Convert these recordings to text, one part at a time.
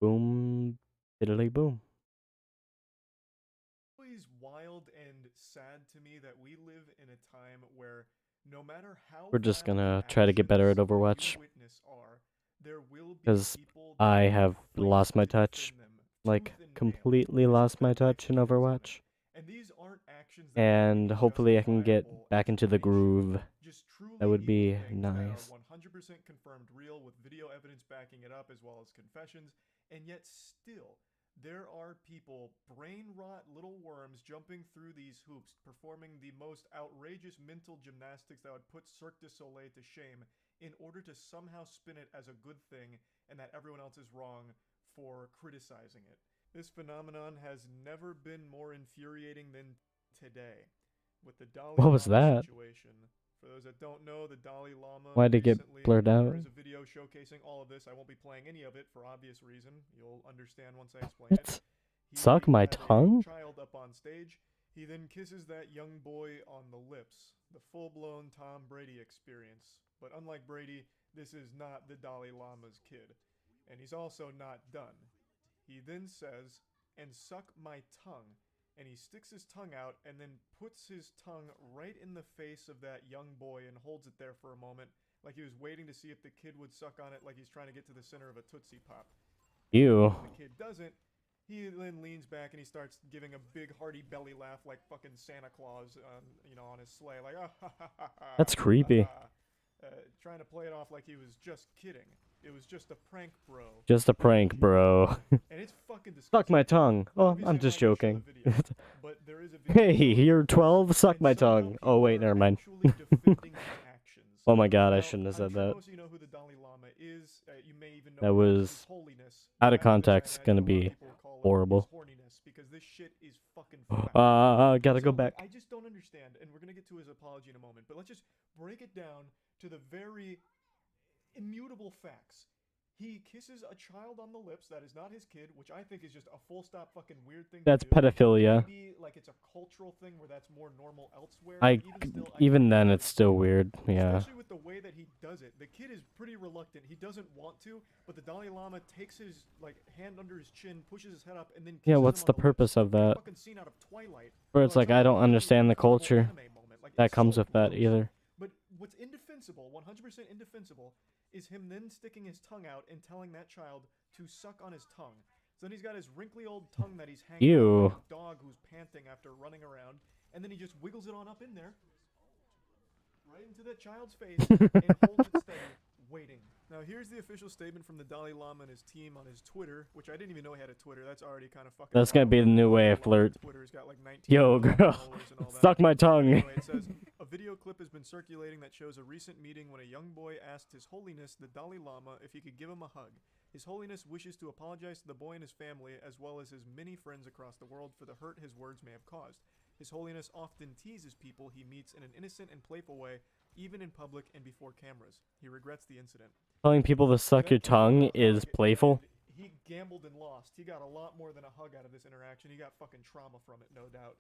Boom, diddly boom. Always wild and sad to me that we live in a time where no matter how We're just bad the gonna try to get better at actions that you Overwatch witness are, there will be because people that I will have fight lost my to touch, defend them like tooth and nail. completely There's just lost no my way touch for in two ways of it. Overwatch, And these aren't actions that are and maybe hopefully I can get justifiable back into the explanation, groove. just That truly would evil be things that are nice. 100% confirmed real with video evidence backing it up as well as confessions, and yet still there are people, brain rot little worms, jumping through these hoops, performing the most outrageous mental gymnastics that would put Cirque du Soleil to shame in order to somehow spin it as a good thing and that everyone else is wrong for criticizing it. This phenomenon has never been more infuriating than today. With the Dalai What was Lama that? situation, for those that don't know, the Dalai Lama Why'd it get recently, blurred out? there is a video showcasing all of this. I won't be playing any of it for obvious reason. You'll understand once I explain it. What? Suck He my has a tongue? child up on stage. He then kisses that young boy on the lips. The full-blown Tom Brady experience. But unlike Brady, this is not the Dalai Lama's kid. And he's also not done. He then says, "And suck my tongue." And he sticks his tongue out and then puts his tongue right in the face of that young boy and holds it there for a moment, like he was waiting to see if the kid would suck on it, like he's trying to get to the center of a Tootsie Pop. Ew. When the kid doesn't, he then leans back and he starts giving a big hearty belly laugh like fucking Santa Claus on his sleigh, like ah ha ha ha ha That's ha ha creepy. ha, trying to play it off like he was just kidding. It was just a prank, bro. Just a prank, bro. And it's fucking Suck disgusting. my tongue. Oh, Obviously, I'm I'm just not gonna show the joking. video, but there is a video Hey, showing you're this, 12? Suck and my somehow tongue. Oh, people wait, are never mind. actually defending his actions. Oh my god, I Now, shouldn't have I'm said sure that. most of you know who the Dalai Lama is. You may even know That him as His was, Holiness, out but of after this, I context, imagine gonna a lot of be people will call him His horrible. Horniness because this shit is fucking foul. Gotta go So back. I just don't understand, and we're gonna get to his apology in a moment, but let's just break it down to the very immutable facts. He kisses a child on the lips that is not his kid, which I think is just a full stop fucking weird thing to That's do. pedophilia. Maybe like it's a cultural thing where that's more normal elsewhere, but I, even still, I even don't then, think it's it's still cool. weird. Yeah. Especially with the way that he does it. The kid is pretty reluctant. He doesn't want to, but the Dalai Lama takes his like hand under his chin, pushes his head up, and then Yeah, kisses what's him on the the lips. purpose of Like a that? fucking scene out of Twilight, Where or it's like like, some I don't fucking understand the horrible culture anime moment. Like that it's comes so with that gross. either. But what's indefensible, 100% indefensible, is him then sticking his tongue out and telling that child to suck on his tongue. So then he's got his wrinkly old tongue that he's hanging out like Ew. a dog who's panting after running around, and then he just wiggles it on up in there, right into that child's face, and holds it steady, waiting. Now here's the official statement from the Dalai Lama and his team on his Twitter, which I didn't even know he had a Twitter. That's already kind of fucking That's gonna wild. be the new way Dalai I Lama flirt. Twitter has got like 19 Yo, million girl. followers and all that. Suck my tongue. Anyway, it says a video clip has been circulating that shows a recent meeting when a young boy asked His Holiness the Dalai Lama if he could give him a hug. His Holiness wishes to apologize to the boy and his family, as well as his many friends across the world, for the hurt his words may have caused. His Holiness often teases people he meets in an innocent and playful way, even in public and before cameras. He regrets the incident. Telling people to So suck your that kid wanted tongue a is hug, playful. and he gambled and lost. He got a lot more than a hug out of this interaction. He got fucking trauma from it, no doubt.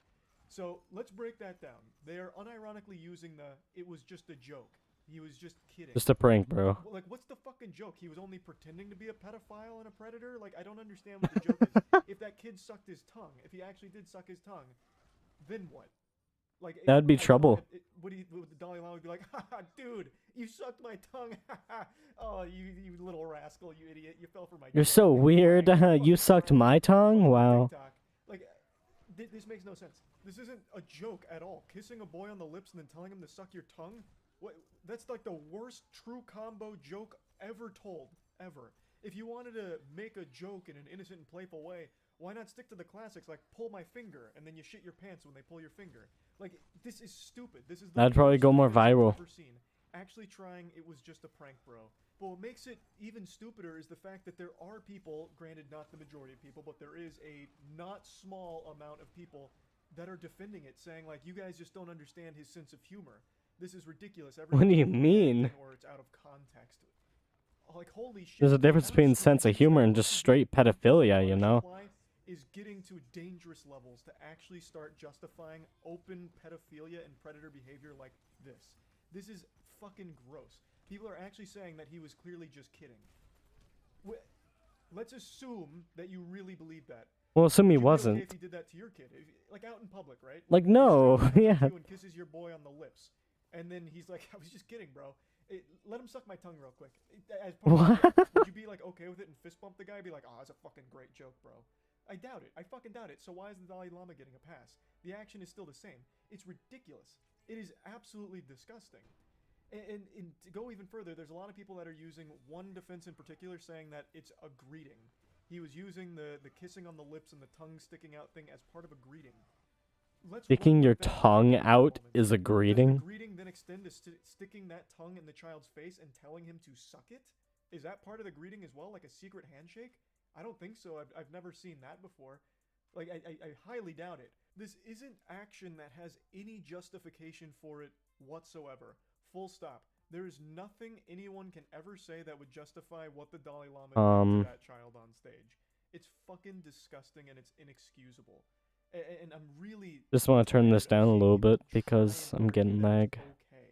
So let's break that down. They are unironically using the "it was just a joke." He was just kidding. Just a prank, bro. Like, what's the fucking joke? He was only pretending to be a pedophile and a predator? Like, I don't understand what the joke is. If that kid sucked his tongue, if he actually did suck his tongue, then what? Like, That'd be I don't know. trouble. Would the Dalai Lama would be like, haha, dude, you sucked my tongue. Oh, you little rascal, you idiot. You fell for my You're joke. so weird. You sucked my tongue? Wow. TikTok. Like, this makes no sense. This isn't a joke at all. Kissing a boy on the lips and then telling him to suck your tongue? What? That's like the worst true combo joke ever told. Ever. If you wanted to make a joke in an innocent and playful way, why not stick to the classics like pull my finger and then you shit your pants when they pull your finger? Like, this is stupid. This is the That'd probably most go more stupid thing viral. I've ever seen. Actually trying it was just a prank, bro. But what makes it even stupider is the fact that there are people, granted not the majority of people, but there is a not small amount of people that are defending it, saying like, you guys just don't understand his sense of humor. This is ridiculous. What do you Everyone's mean? or it's out of context. Like, holy shit. There's a The difference between sense of abstraction humor that and most just people straight pedophilia, you know? apply is getting to dangerous levels to actually start justifying open pedophilia and predator behavior like this. This is fucking gross. People are actually saying that he was clearly just kidding. let's assume that you really believe that. Well, assume he Would you be okay wasn't. if he did that to your kid? Like out in public, right? Like, He no, straight up comes up to yeah. you and kisses your boy on the lips. And then he's like, I was just kidding, bro. Let him suck my tongue real quick. As part of the What? joke. Would you be like okay with it and fist bump the guy? Be like, oh, that's a fucking great joke, bro. I doubt it. I fucking doubt it. So why is the Dalai Lama getting a pass? The action is still the same. It's ridiculous. It is absolutely disgusting. And to go even further, there's a lot of people that are using one defense in particular, saying that it's a greeting. He was using the kissing on the lips and the tongue sticking out thing as part of a greeting. Let's Sticking your tongue out is a Does the greeting? greeting then extend to sticking that tongue in the child's face and telling him to suck it? Is that part of the greeting as well, like a secret handshake? I don't think so. I've never seen that before. Like, I highly doubt it. This isn't action that has any justification for it whatsoever. Full stop. There is nothing anyone can ever say that would justify what the Dalai Lama did to that child on stage. It's fucking disgusting and it's inexcusable. And I'm really Just want to turn this tired of down a seeing little people bit try because and I'm argue getting that lag. it's okay.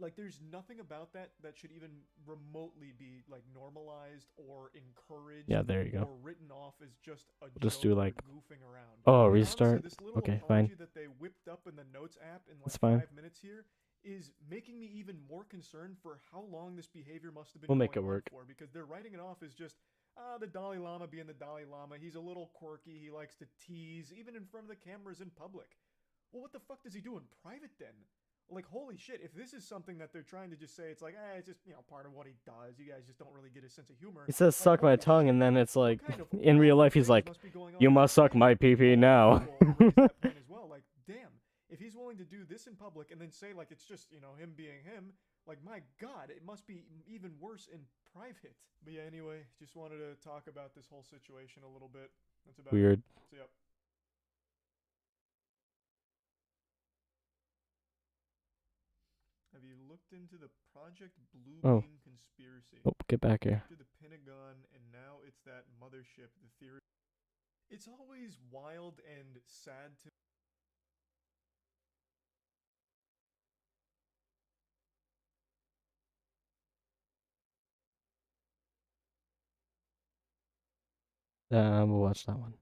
Like, there's nothing about that that should even remotely be like normalized or encouraged. Yeah, there you go. Or written off as just a We'll just joke do like, or goofing around. oh, And restart. honestly, this little Okay, apology fine. that they whipped up in the notes app in like It's fine. 5 minutes here is making me even more concerned for how long this behavior must have been We'll going make it on work. for, because they're writing it off as just the Dalai Lama being the Dalai Lama. He's a little quirky. He likes to tease, even in front of the cameras in public. Well, what the fuck does he do in private then? Like, holy shit, if this is something that they're trying to just say, it's like, it's just, part of what he does. You guys just don't really get his sense of humor. He says, Like, suck my holy tongue, shit, and then it's like, kind of in real awful life, he's things like, must be going on you must suck outside my of pee pee all now. people raise that point as well. Like, damn, if he's willing to do this in public and then say, like, it's just, him being him, like, my God, it must be even worse in private. But yeah, anyway, just wanted to talk about this whole situation a little bit. That's about Weird. it. So, yep. Have you looked into the Project Bluebeam conspiracy? Oh, get back here. After the Pentagon, and now it's that mothership, the theory. It's always wild and sad to We'll watch that one.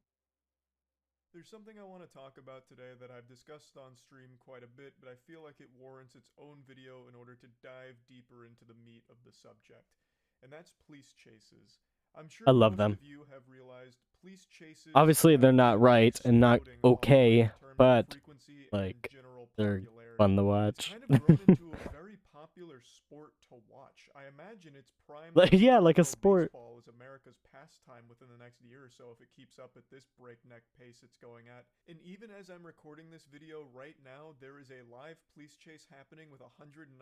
There's something I want to talk about today that I've discussed on stream quite a bit, but I feel like it warrants its own video in order to dive deeper into the meat of the subject. And that's police chases. I'm sure I love most them. of you have realized police chases Obviously, they're not right and not okay, but, like, they're fun to watch. It's kind of grown into a very popular sport to watch. I imagine it's primed Like, yeah, like a to sport. baseball is America's pastime within the next year or so if it keeps up at this breakneck pace it's going at. And even as I'm recording this video right now, there is a live police chase happening with 109,000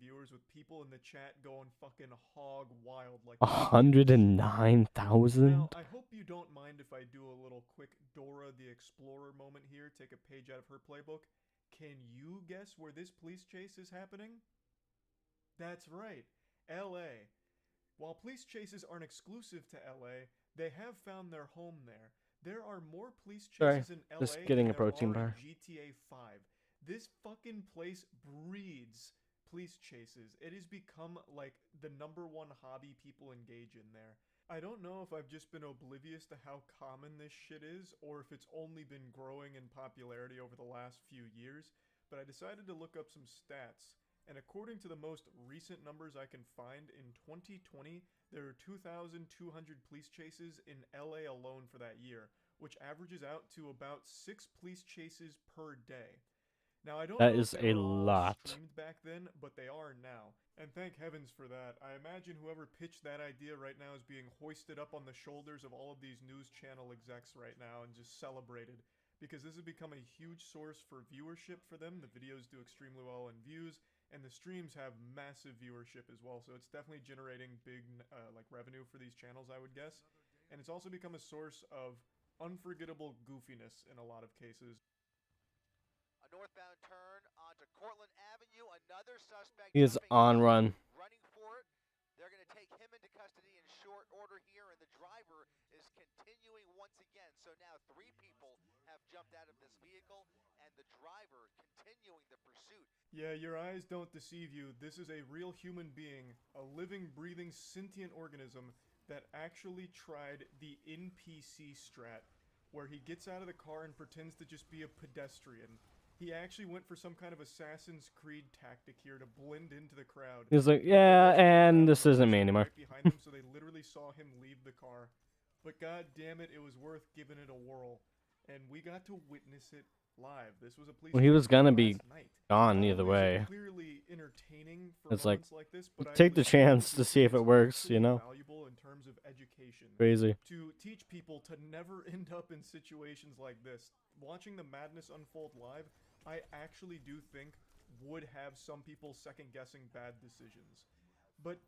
viewers with people in the chat going fucking hog wild like 109,000? Now, I hope you don't mind if I do a little quick Dora the Explorer moment here, take a page out of her playbook. Can you guess where this police chase is happening? That's right, LA. While police chases aren't exclusive to LA, they have found their home there. There are more police chases in LA just getting than a protein there are bar. in GTA 5. This fucking place breeds police chases. It has become like the #1 hobby people engage in there. I don't know if I've just been oblivious to how common this shit is, or if it's only been growing in popularity over the last few years, but I decided to look up some stats. And according to the most recent numbers I can find, in 2020, there are 2,200 police chases in LA alone for that year, which averages out to about 6 police chases per day. Now, I don't know if they were all streamed back then, but they are now. And thank heavens for that. I imagine whoever pitched that idea right now is being hoisted up on the shoulders of all of these news channel execs right now and just celebrated. Because this has become a huge source for viewership for them. The videos do extremely well in views, and the streams have massive viewership as well. So it's definitely generating big like revenue for these channels, I would guess. And it's also become a source of unforgettable goofiness in a lot of cases. Northbound turn onto Cortlandt Avenue. Another suspect He is on run. Running for it. They're going to take him into custody in short order here, and the driver is continuing once again. So now 3 people have jumped out of this vehicle, and the driver continuing the pursuit. Yeah, your eyes don't deceive you. This is a real human being, a living, breathing, sentient organism that actually tried the NPC strat, where he gets out of the car and pretends to just be a pedestrian. He actually went for some kind of Assassin's Creed tactic here to blend into the crowd. He's like, yeah, and this isn't me anymore. Right behind them, so they literally saw him leave the car. But god damn it, it was worth giving it a whirl, and we got to witness it live. This was a police. Well, he was gonna be night. gone either way. Clearly entertaining for it's like, like this, but take the chance to see if it works, you know? Valuable in terms of education. Crazy. To teach people to never end up in situations like this. Watching the madness unfold live, I actually do think would have some people second-guessing bad decisions. But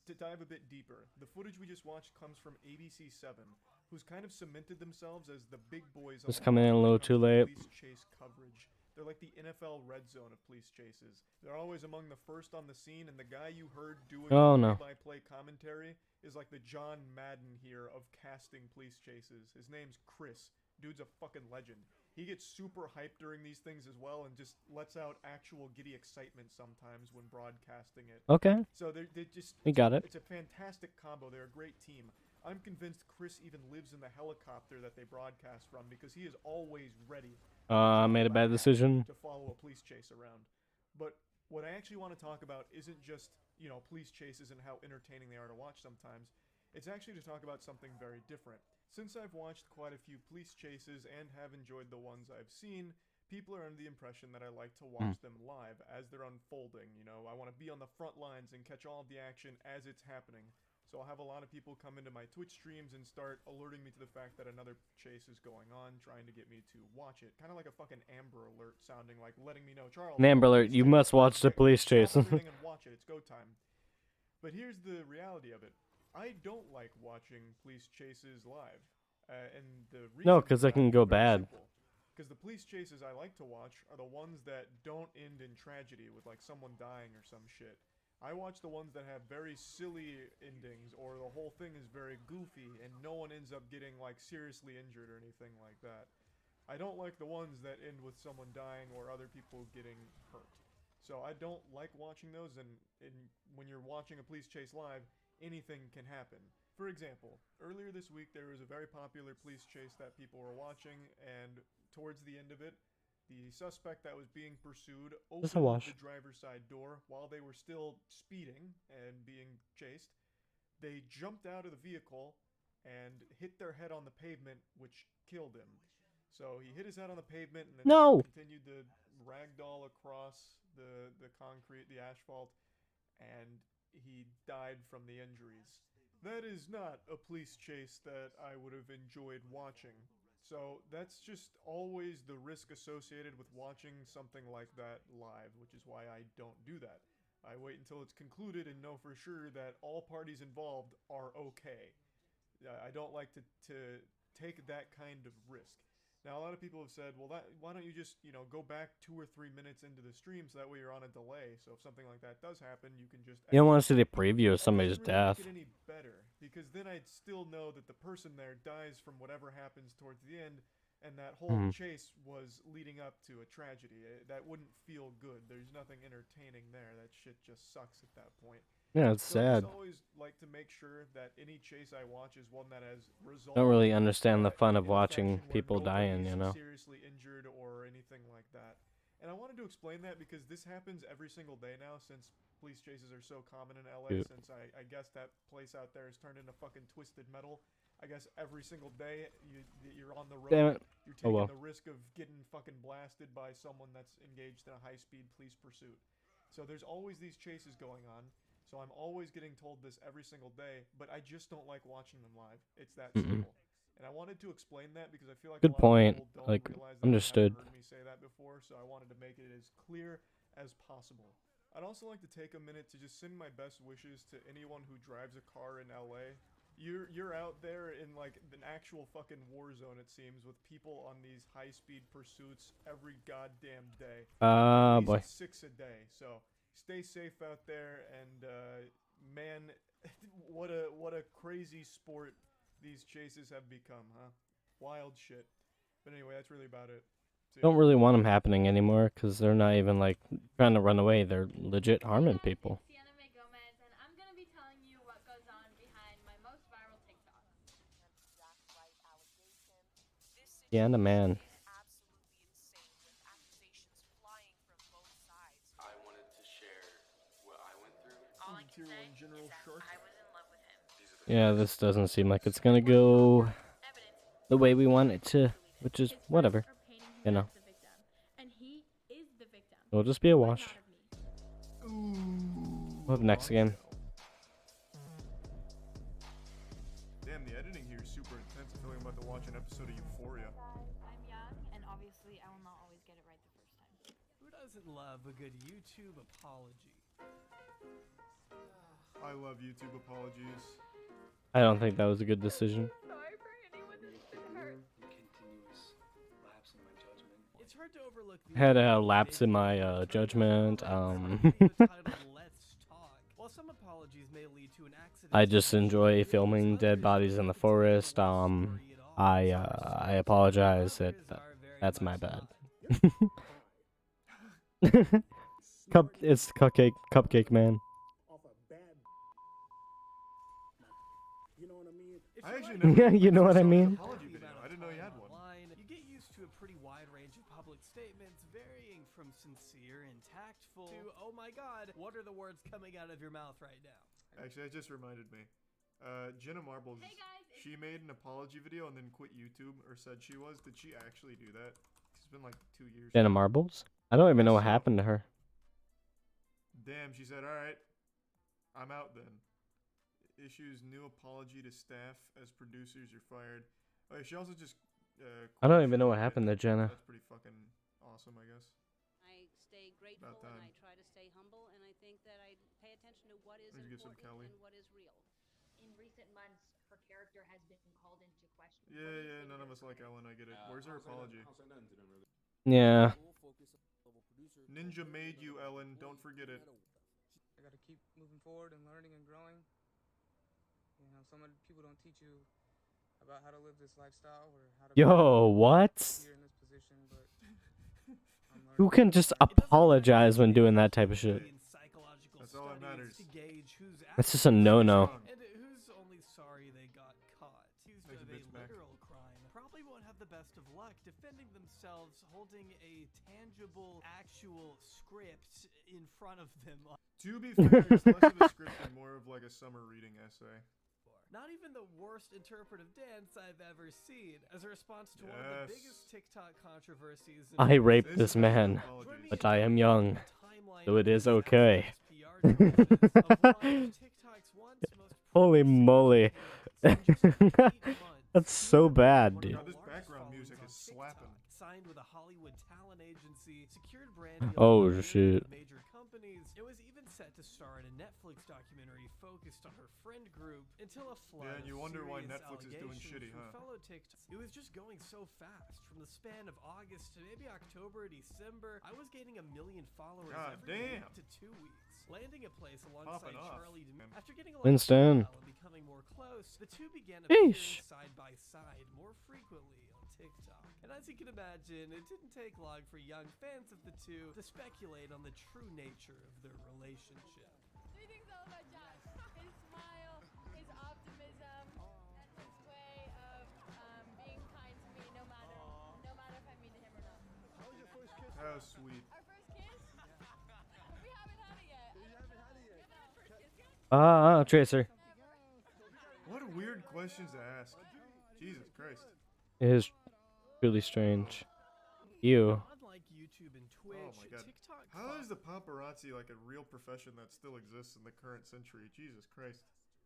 to dive a bit deeper, the footage we just watched comes from ABC7, who's kind of cemented themselves as the big boys. Just coming in a little too late. Police chase coverage. They're like the NFL red zone of police chases. They're always among the first on the scene, and the guy you heard doing play-by-play commentary is like the John Madden here of casting police chases. His name's Chris. Dude's a fucking legend. He gets super hyped during these things as well and just lets out actual giddy excitement sometimes when broadcasting it. Okay. So they just... We got it. It's a fantastic combo. They're a great team. I'm convinced Chris even lives in the helicopter that they broadcast from because he is always ready. Made a bad decision. To follow a police chase around. But what I actually want to talk about isn't just, you know, police chases and how entertaining they are to watch sometimes. It's actually to talk about something very different. Since I've watched quite a few police chases and have enjoyed the ones I've seen, people are under the impression that I like to watch them live as they're unfolding. You know, I want to be on the front lines and catch all of the action as it's happening. So I'll have a lot of people come into my Twitch streams and start alerting me to the fact that another chase is going on, trying to get me to watch it. Kind of like a fucking Amber Alert sounding like letting me know, Charles. An Amber Alert, you must watch the police chase. And watch it, it's go time. But here's the reality of it. I don't like watching police chases live. And the reason No, because they can go bad. Because the police chases I like to watch are the ones that don't end in tragedy with like someone dying or some shit. I watch the ones that have very silly endings or the whole thing is very goofy and no one ends up getting like seriously injured or anything like that. I don't like the ones that end with someone dying or other people getting hurt. So I don't like watching those, and when you're watching a police chase live, anything can happen. For example, earlier this week there was a very popular police chase that people were watching, and towards the end of it, the suspect that was being pursued opened the driver's side door while they were still speeding and being chased. They jumped out of the vehicle and hit their head on the pavement, which killed him. So he hit his head on the pavement and then continued to ragdoll across the concrete, the asphalt, and he died from the injuries. That is not a police chase that I would have enjoyed watching. So that's just always the risk associated with watching something like that live, which is why I don't do that. I wait until it's concluded and know for sure that all parties involved are okay. I don't like to take that kind of risk. Now, a lot of people have said, well, why don't you just, you know, go back 2 or 3 minutes into the stream so that way you're on a delay. So if something like that does happen, you can just... You don't want to see the preview of somebody's death. Make it any better, because then I'd still know that the person there dies from whatever happens towards the end, and that whole chase was leading up to a tragedy. That wouldn't feel good. There's nothing entertaining there. That shit just sucks at that point. Yeah, it's sad. I always like to make sure that any chase I watch is one that has resolved. Don't really understand the fun of watching people dying, you know. Seriously injured or anything like that. And I wanted to explain that because this happens every single day now since police chases are so common in LA. Since I guess that place out there has turned into fucking Twisted Metal. I guess every single day you're on the road. Damn it. You're taking the risk of getting fucking blasted by someone that's engaged in a high-speed police pursuit. So there's always these chases going on. So I'm always getting told this every single day, but I just don't like watching them live. It's that simple. And I wanted to explain that because I feel like good point. Like, understood. Heard me say that before, so I wanted to make it as clear as possible. I'd also like to take a minute to just send my best wishes to anyone who drives a car in LA. You're out there in like an actual fucking war zone, it seems, with people on these high-speed pursuits every goddamn day. Boy. 6 a day, so stay safe out there, and man, what a crazy sport these chases have become, huh? Wild shit. But anyway, that's really about it. Don't really want them happening anymore because they're not even like trying to run away. They're legit harming people. And I'm going to be telling you what goes on behind my most Sienna man. Absolutely insane with accusations flying from both sides. I wanted to share what I went through. All I can Tier say 1 General is that Shark. I was in love with him. Yeah, this doesn't seem like it's gonna go Evidence the way we want it to, believe him. which is His friends whatever. are painting him You know, as the victim, and he is the victim, it'll just be a but wash. not of me. Ooh. We'll have next game. Damn, the editing here is super intense. I feel like I'm about to watch an episode of Euphoria. I'm young, and obviously I will not always get it right the first time. Who doesn't love a good YouTube apology? I love YouTube apologies. I don't think that was a good decision. Sorry for anyone that's been hurt. Continuous lapse in my judgment. It's hard to overlook the Had a lapse in my judgment. Let's talk. While some apologies may lead to an accident, I just enjoy filming dead bodies in the forest. I apologize. That's my bad. It's cupcake man. I actually never Yeah, you know what I saw his mean? apology video. I didn't know he had one. You get used to a pretty wide range of public statements, varying from sincere and tactful to, oh my god, what are the words coming out of your mouth right now? Actually, that just reminded me. Jenna Marbles, Hey guys, she made an apology video and then quit YouTube, or said she was. Did she actually do that? It's been like 2 years. Jenna Marbles? I don't even know what happened to her. Damn, she said, alright, I'm out then. Issues new apology to staff as producers, you're fired. Oh, she also just I don't quit even know what YouTube. happened to Jenna. That's pretty fucking awesome, I guess. I stay grateful About and time. I try to stay humble, and I think that I pay attention to what is Let's get some important Kelly. and what is real. In recent months, her character has been called into question. Yeah, none of us like Ellen, I get it. Where's her apology? Yeah. Ninja made you, Ellen, don't forget it. I gotta keep moving forward and learning and growing. You know, some of the people don't teach you about how to live this lifestyle or how to Yo, what? here in this position, but I'm Who learning. can just apologize when doing that type of shit? That's all that matters. That's just a no-no. And who's only sorry they got caught? Accused Take of your a bitch back. literal crime probably won't have the best of luck defending themselves holding a tangible, actual script in front of them. To be fair, it's less of a script and more of like a summer reading essay. Not even the worst interpretive dance I've ever seen. As a response to one of the Yes. biggest TikTok controversies. I raped This this is man, an apology. but I am young, Timeline so it of is okay. PR choices of one of TikTok's once most Holy moly. in just 8 months. That's so bad, dude. God, this background music is slapping. Signed with a Hollywood talent agency, secured brand deals Oh, with shit. major companies. It was even set to star in a Netflix documentary focused on her friend group until a flood. Yeah, and you of wonder why serious Netflix is doing allegations shitty, from huh? fellow TikTok. It was just going so fast. From the span of August to maybe October, December, I was gaining 1 million followers God every damn. week to 2 weeks. Landing a place alongside Popping off. Charlie D'Amelio. After getting a lot Winston. of and becoming more close, the two began appearing Yeesh. side by side more frequently on TikTok. And as you can imagine, it didn't take long for young fans of the two to speculate on the true nature of their relationship. Three things I love about Josh: his smile, his optimism, and his way of being kind to me, no matter if I mean to him or not. How sweet. Our first kiss? But we haven't had it yet. We haven't had it yet. Tracer. What weird questions to ask. Jesus Christ. It is really strange. Ew. Unlike YouTube and Twitch, Oh my God. TikTok How is the paparazzi like a real profession that still exists in the current century? Jesus Christ.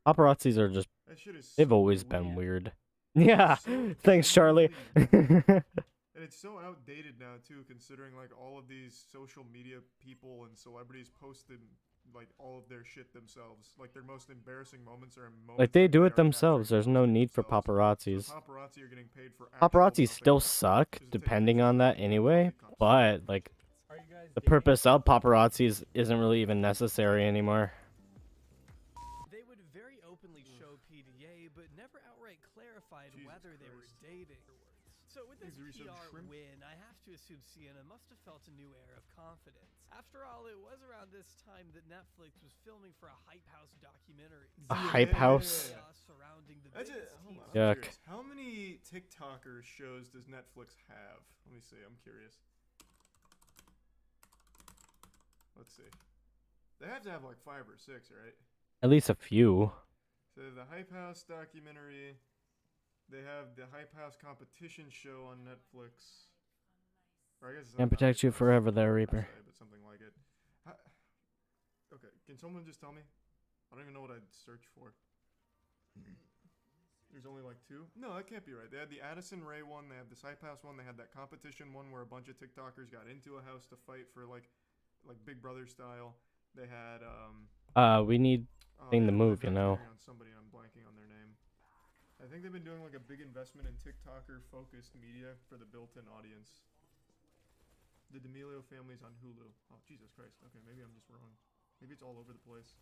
Paparazzis are just, That shit is they've so always been weird. It's Yeah. so Thanks, Charlie. weird. And it's so outdated now too, considering like all of these social media people and celebrities posted like all of their shit themselves. Like their most embarrassing moments are moments Like, they that do are it themselves. capturing There's no moments need for themselves. paparazzis. So paparazzi are getting paid for actual Paparazzi nothing still else. suck, Just take depending pictures on of that people anyway, with coffee cups. but, like, the purpose of paparazzis isn't really even necessary anymore. They would very openly show PDA, but never outright clarified Jesus whether they were Christ. dating. So with this These are some PR shrimp. win, I have to assume Sienna must have felt a new air of confidence. After all, it was around this time that Netflix was filming for a Hype House documentary. A Hype House? Chaos surrounding the That's it. biggest Hold team on. I'm Yuck. curious. How many TikToker shows does Netflix have? Let me see. I'm curious. Let's see. They have to have like 5 or 6, right? At least a few. So they have the Hype House documentary. They have the Hype House competition show on Netflix. Or I guess it's Can't not protect Hype you House, forever there, I Reaper. say, but something like it. Okay, can someone just tell me? I don't even know what I'd search for. There's only like 2? No, that can't be right. They had the Addison Rae one, they have this Hype House one, they had that competition one where a bunch of TikTokers got into a house to fight for like Big Brother style. They had We need thing to move, you know. on somebody, and I'm blanking on their name. I think they've been doing like a big investment in TikToker focused media for the built-in audience. The D'Amelio family's on Hulu. Oh, Jesus Christ. Okay, maybe I'm just wrong. Maybe it's all over the place.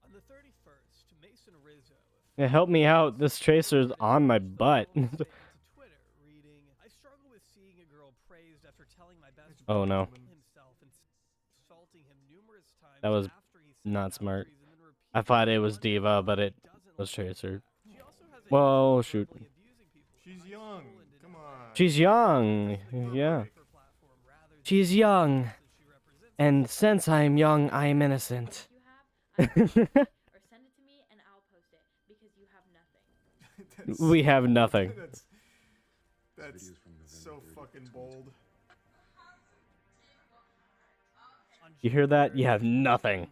On the 31st, Mason Rizzo. Yeah, help me out. This tracer's on my butt. To Twitter, reading, I struggle with seeing a girl praised after telling my best Oh, no. himself and insulting him numerous times. That was after he set not smart. boundaries and then I thought it was Diva, but it doesn't was like Tracer. She also has a Whoa, history of shoot. verbally abusing people in She's high young. school and in Come elementary on. She's young. Yeah. She's young. And since I'm young, I'm innocent. You have, or send it to me and I'll post it because you have nothing. We have nothing. That's so fucking bold. You hear that? You have nothing.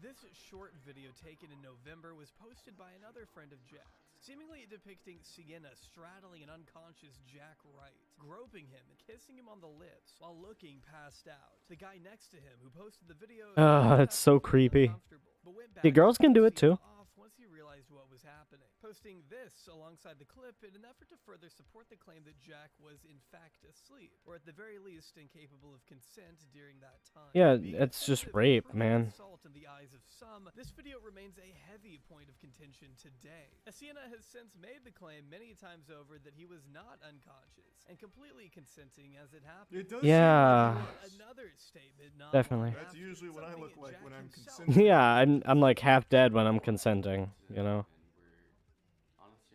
This short video taken in November was posted by another friend of Jack's, seemingly depicting Sienna straddling an unconscious Jack Wright, groping him and kissing him on the lips while looking passed out. The guy next to him who posted the video It's so creepy. The girls can do it too. Once he realized what was happening, posting this alongside the clip in an effort to further support the claim that Jack was in fact asleep, or at the very least incapable of consent during that time. Yeah, it's just rape, man. Assault in the eyes of some, this video remains a heavy point of contention today. Sienna has since made the claim many times over that he was not unconscious and completely consenting as it happened. It does Yeah. seem like he was. Another statement not Definitely. That's usually what I look like when I'm himself consenting. Yeah, I'm like half dead when I'm consenting, you know?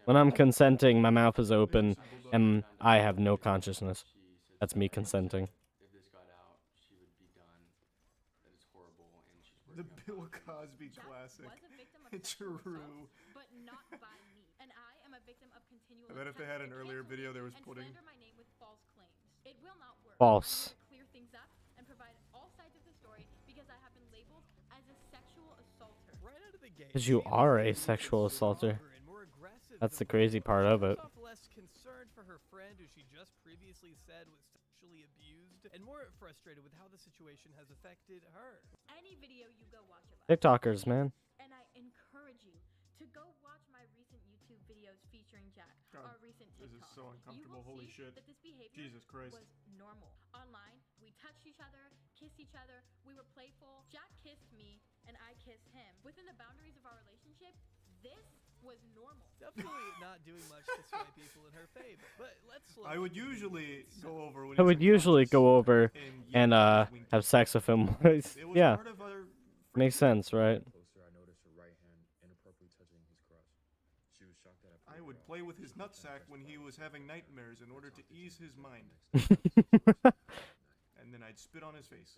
When I'm consenting, my mouth is open and I have no consciousness. That's me consenting. If this got out, she would be done. That is horrible, and she's The working on Bill it. Cosby classic. Was a victim of True. sexual assault, but not by me. And I am a victim of continual I bet if they had an attempts to earlier cancel video, me there was and pudding. slander my name with false claims. It will not work. False. I'm here to clear things up and provide all sides of the story because I have been labeled as a sexual assaulter. right out of the gate. Because you are a sexual assaulter. That's the crazy part of it. Less concerned for her friend who she just previously said was sexually abused, and more frustrated with how the situation has affected her. Any video you go watch about TikTokers, man. and I encourage you to go watch my recent YouTube videos featuring Jack, God, our recent this TikTok. is so uncomfortable. You will Holy see shit. that this behavior Jesus Christ. was normal. Online, we touched each other, kissed each other, we were playful. Jack kissed me, and I kissed him. Within the boundaries of our relationship, this was normal. Definitely not doing much to sway people in her favor. But let's look. I would usually go over when I would usually go over and Winky. have sex with him. It was Yeah, part of our makes sense, right? Closer, I noticed her right hand inappropriately touching his crotch. She was shocked that I would play with his nutsack when he was having nightmares in order to ease his mind. And then I'd spit on his face.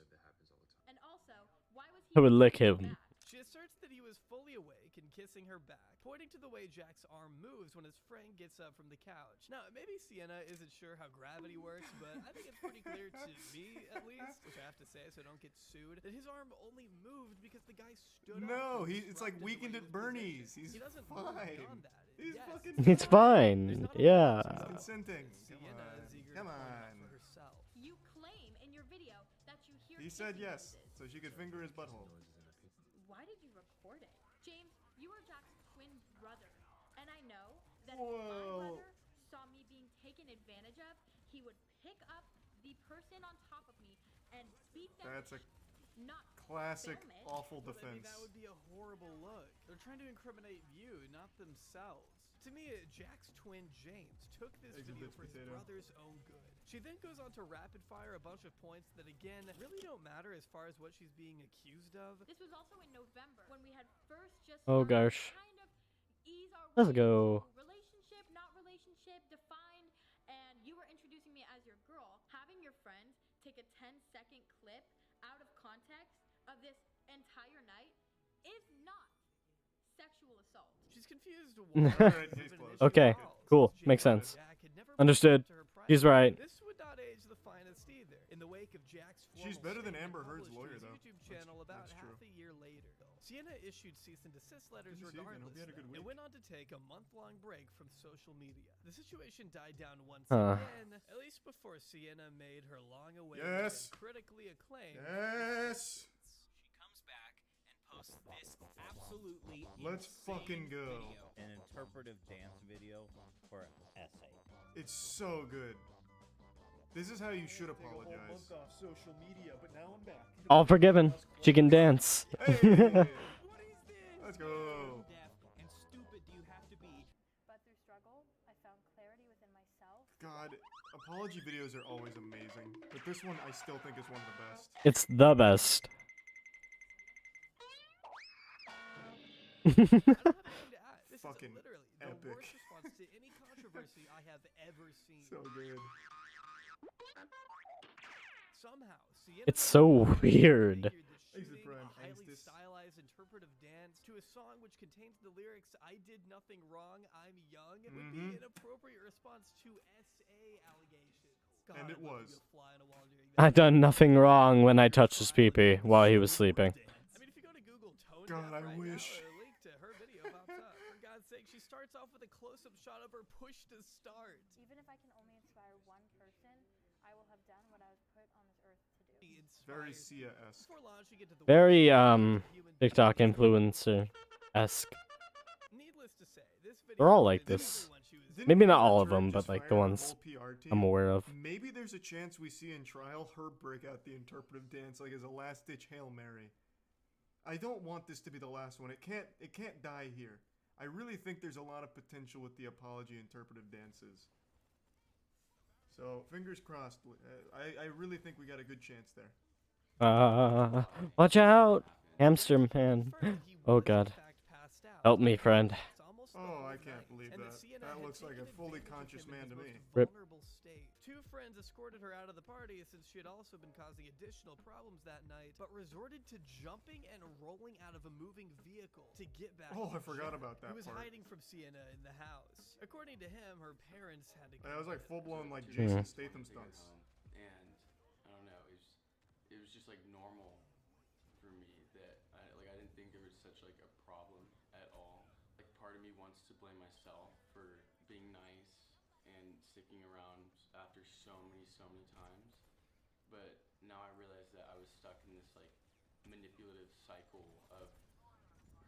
And also, why was he I would lick so him. bad? She asserts that he was fully awake and kissing her back, pointing to the way Jack's arm moves when his friend gets up from the couch. Now, maybe Sienna isn't sure how gravity works, but I think it's pretty clear to me, at least, which I have to say so I don't get sued, that his arm only moved because the guy stood up. No, and it's like disrupted the Weekend way at he was Bernie's. positioned. He's He doesn't move fine. beyond that. He's Yes, fucking It's fine. there's not a Yeah. He's consenting. Come Sienna is on. eager Come to point out on. for herself. You claim in your video that you hear He said kissing yes, noises. so she could finger his butthole. Why did you record it? James, you are Jack's twin brother. And I know that if Whoa. my brother saw me being taken advantage of, he would pick up the person on top of me and beat them. That's a not classic film it. awful But, I mean, defense. that would be a horrible look. They're trying to incriminate you, not themselves. To me, Jack's twin James took this Eggs and video bits for his potato. brother's own good. She then goes on to rapid fire a bunch of points that, again, really don't matter as far as what she's being accused of. This was also in November when we had first just Oh, started to gosh. kind of ease our Let's way go. into relationship, not relationship, like defined and you were introducing me as your girl, having your friends take a 10-second clip out of context of this entire night is not sexual assault. She's confused Okay, cool. Makes sense. Understood. She's right. This would not age the finest either. In the wake of Jack's She's better than Amber Heard's lawyer, though. YouTube channel about half a year later. Sienna issued cease and desist letters regardless, and went on to take a month-long break from social media. The situation died down once again, at least before Sienna made her long-awaited and critically acclaimed. Yes. She comes back and posts this absolutely Let's fucking go. video. An interpretive dance video for essay. It's so good. This is how you should apologize. Take a whole month off social media, but now I'm back. All forgiven. She can dance. Hey. Let's go. And stupid do you have to be? But through struggle, I found clarity within myself. God, apology videos are always amazing, but this one I still think is one of the best. It's the best. I don't have anything to add. This Fucking is literally epic. the worst response to any controversy I have ever seen. So good. Somehow, Sienna It's so weird. shooting a highly stylized interpretive dance to a song which contains the lyrics "I did nothing wrong, I'm young" would be an appropriate response to SA allegations. God, And it I'd love to was. be a fly on a wall during that. I done nothing wrong when I touched his pee-pee while he was sleeping. I mean, if you go to Google tone God, deaf I right wish. now, a link to her video pops up. For God's sake, she starts off with a close-up shot of her push to start. Even if I can only inspire one person, I will have done what I was put on this earth to do. Very Sia-esque. Before launching into the Very world of human TikTok beings. influencer-esque. Needless to say, this video They're all like is this. when she was Didn't Maybe not Amber all of Heard them, but just like fire the her ones whole PR team? I'm aware of. Maybe there's a chance we see in trial her break out the interpretive dance like as a last-ditch Hail Mary. I don't want this to be the last one. It can't die here. I really think there's a lot of potential with the apology interpretive dances. So, fingers crossed. I really think we got a good chance there. Watch out! Hamster man. Oh god. Help me, friend. Oh, I can't believe that. That looks like a fully conscious man to me. Rip. Two friends escorted her out of the party since she had also been causing additional problems that night, but resorted to jumping and rolling out of a moving vehicle to get back. Oh, to I forgot Jack, about that who was part. hiding from Sienna in the house. According to him, her parents had to. That was like full-blown like Hmm. Jason Statham stunts. And I don't know, it was just like normal for me that I didn't think there was such like a problem at all. Like part of me wants to blame myself for being nice and sticking around after so many times. But now I realize that I was stuck in this like manipulative cycle of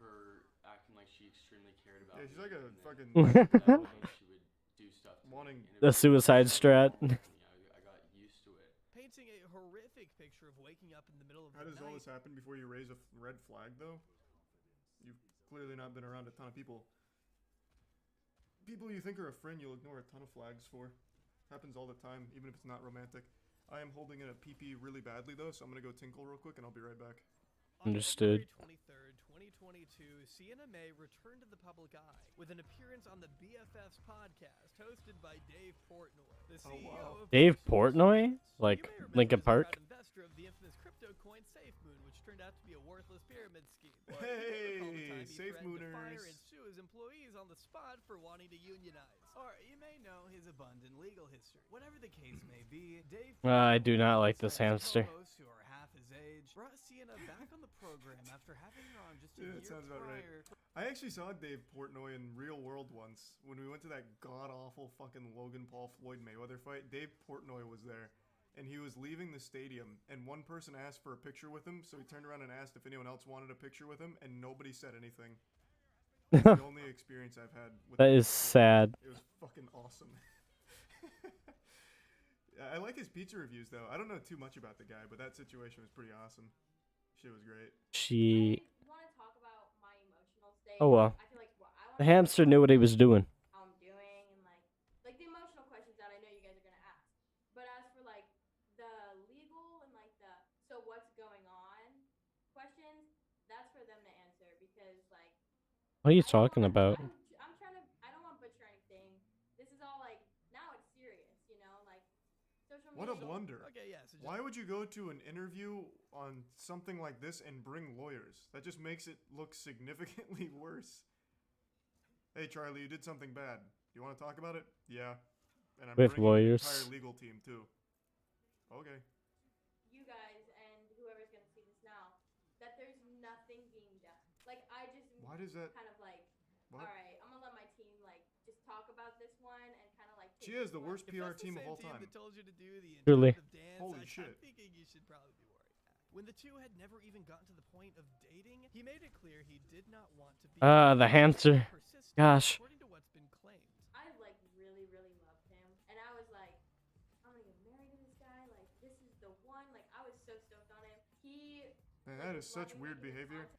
her acting like she extremely cared about Yeah, she's me, like a and then fucking that way she would do stuff to wanting me, and it The was suicide strat. I got used to it. Painting a horrific picture of waking up in the middle of How the does night. all this happen before you raise a red flag, though? You've clearly not been around a ton of people. People you think are a friend, you'll ignore a ton of flags for. Happens all the time, even if it's not romantic. I am holding in a pee-pee really badly, though, so I'm gonna go tinkle real quick, and I'll be right back. Understood. On February 23rd, 2022, Sienna May returned to the public eye with an appearance on the BFFs podcast hosted by Dave Portnoy, the CEO of Dave Force Portnoy? Solutions. Like You may remember Linkin as a proud Park? investor of the infamous crypto coin SafeMoon, which turned out to be a worthless pyramid scheme. Or Hey, you may recall the time he Safe threatened to fire Mooners. and sue his employees on the spot for wanting to unionize. Or you may know his abundant legal history. Whatever the case may be, Dave I do not like Portnoy this and his hamster. co-hosts who are half his age brought Sienna back on the program after having her on just a Yeah, year that sounds about right. prior. I actually saw Dave Portnoy in real world once when we went to that god-awful fucking Logan Paul Floyd Mayweather fight. Dave Portnoy was there, and he was leaving the stadium, and one person asked for a picture with him, so he turned around and asked if anyone else wanted a picture with him, and nobody said anything. It's the only experience I've had with That Dave is Portnoy. sad. It was fucking awesome. I like his pizza reviews, though. I don't know too much about the guy, but that situation was pretty awesome. Shit was great. She. I want to talk about my emotional state. Oh well. I feel like what I want The hamster knew what he was doing. how I'm doing and like the emotional questions that I know you guys are gonna ask. But as for like the legal and like the so what's going on questions, that's for them to answer because like What are you I don't talking wanna- about? I'm trying to I don't want to butcher anything. This is all like social What a media. blunder. Okay, yeah. So Why would you go to an interview on something like this and bring lawyers? That just makes it look significantly worse. Hey, Charlie, you did something bad. Do you want to talk about it? Yeah. And I'm With bringing lawyers. an entire legal team, too. Okay. You guys and whoever's gonna see this now, that there's nothing being done. Like I just Why does that... kind of like, What? all right, I'm gonna let my team like just talk about this one and kind of like. She has the worst If PR that's the team of same all team time. that told you to do the Truly. interpretive dance, Holy I'm shit. thinking you should probably be worried. When the two had never even gotten to the point of dating, he made it clear he did not want to be The hamster. persistent, Gosh. according to what's been claimed. I like really loved him, and I was like, I'm gonna get married to this guy. Like this is the one. Like I was so stoked on him. He. Man, that is such weird behavior.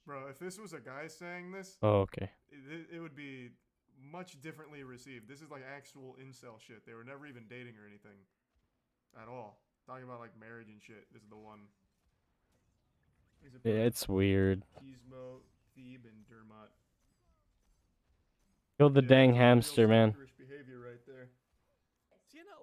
Bro, if this was a guy saying this, Oh, okay. it would be much differently received. This is like actual incel shit. They were never even dating or anything. At all. Talking about like marriage and shit. This is the one. Yeah, it's weird. Gizmo, Thebe, and Dermot. Kill the dang that's real hamster, man. stalkerish behavior right there.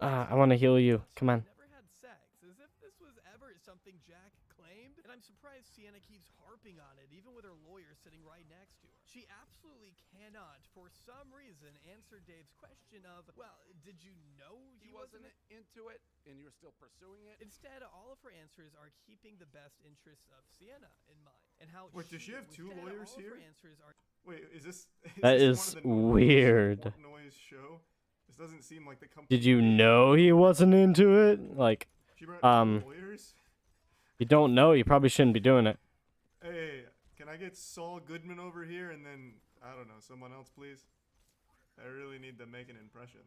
I want to heal you. Come on. Never had sex, as if this was ever something Jack claimed. And I'm surprised Sienna keeps harping on it, even with her lawyer sitting right next to her. She absolutely cannot, for some reason, answer Dave's question of, well, did you know he wasn't into it and you're still pursuing it? Instead, all of her answers are keeping the best interests of Sienna in mind. And how Wait, does she have two lawyers here? Wait, is this That this is one of the normals weird. Portnoy's show? This doesn't seem like the company. Did you know he wasn't into it? Like, She brought two lawyers? you don't know, you probably shouldn't be doing it. Hey, can I get Saul Goodman over here and then, I don't know, someone else, please? I really need to make an impression.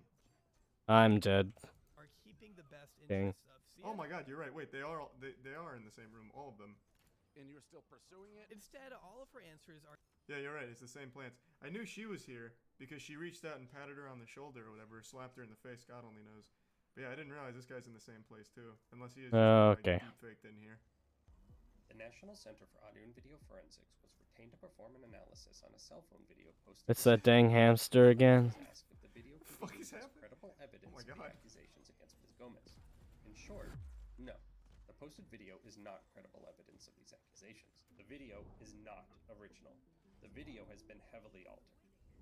I'm dead. Are keeping the best Dang. interests of Sienna. Oh my god, you're right. Wait, they are in the same room, all of them. And you're still pursuing it? Instead, all of her answers are... Yeah, you're right. It's the same plants. I knew she was here because she reached out and patted her on the shoulder or whatever, slapped her in the face. God only knows. But yeah, I didn't realize this guy's in the same place too, unless he is just Okay. deep faked in here. The National Center for Audio and Video Forensics was retained to perform an analysis on a cell phone video posted. It's that dang hamster again. Asked if the video What the fuck is happening? credible evidence Oh my of the god. accusations against Ms. Gomez. In short, no. The posted video is not credible evidence of these accusations. The video is not original. The video has been heavily altered.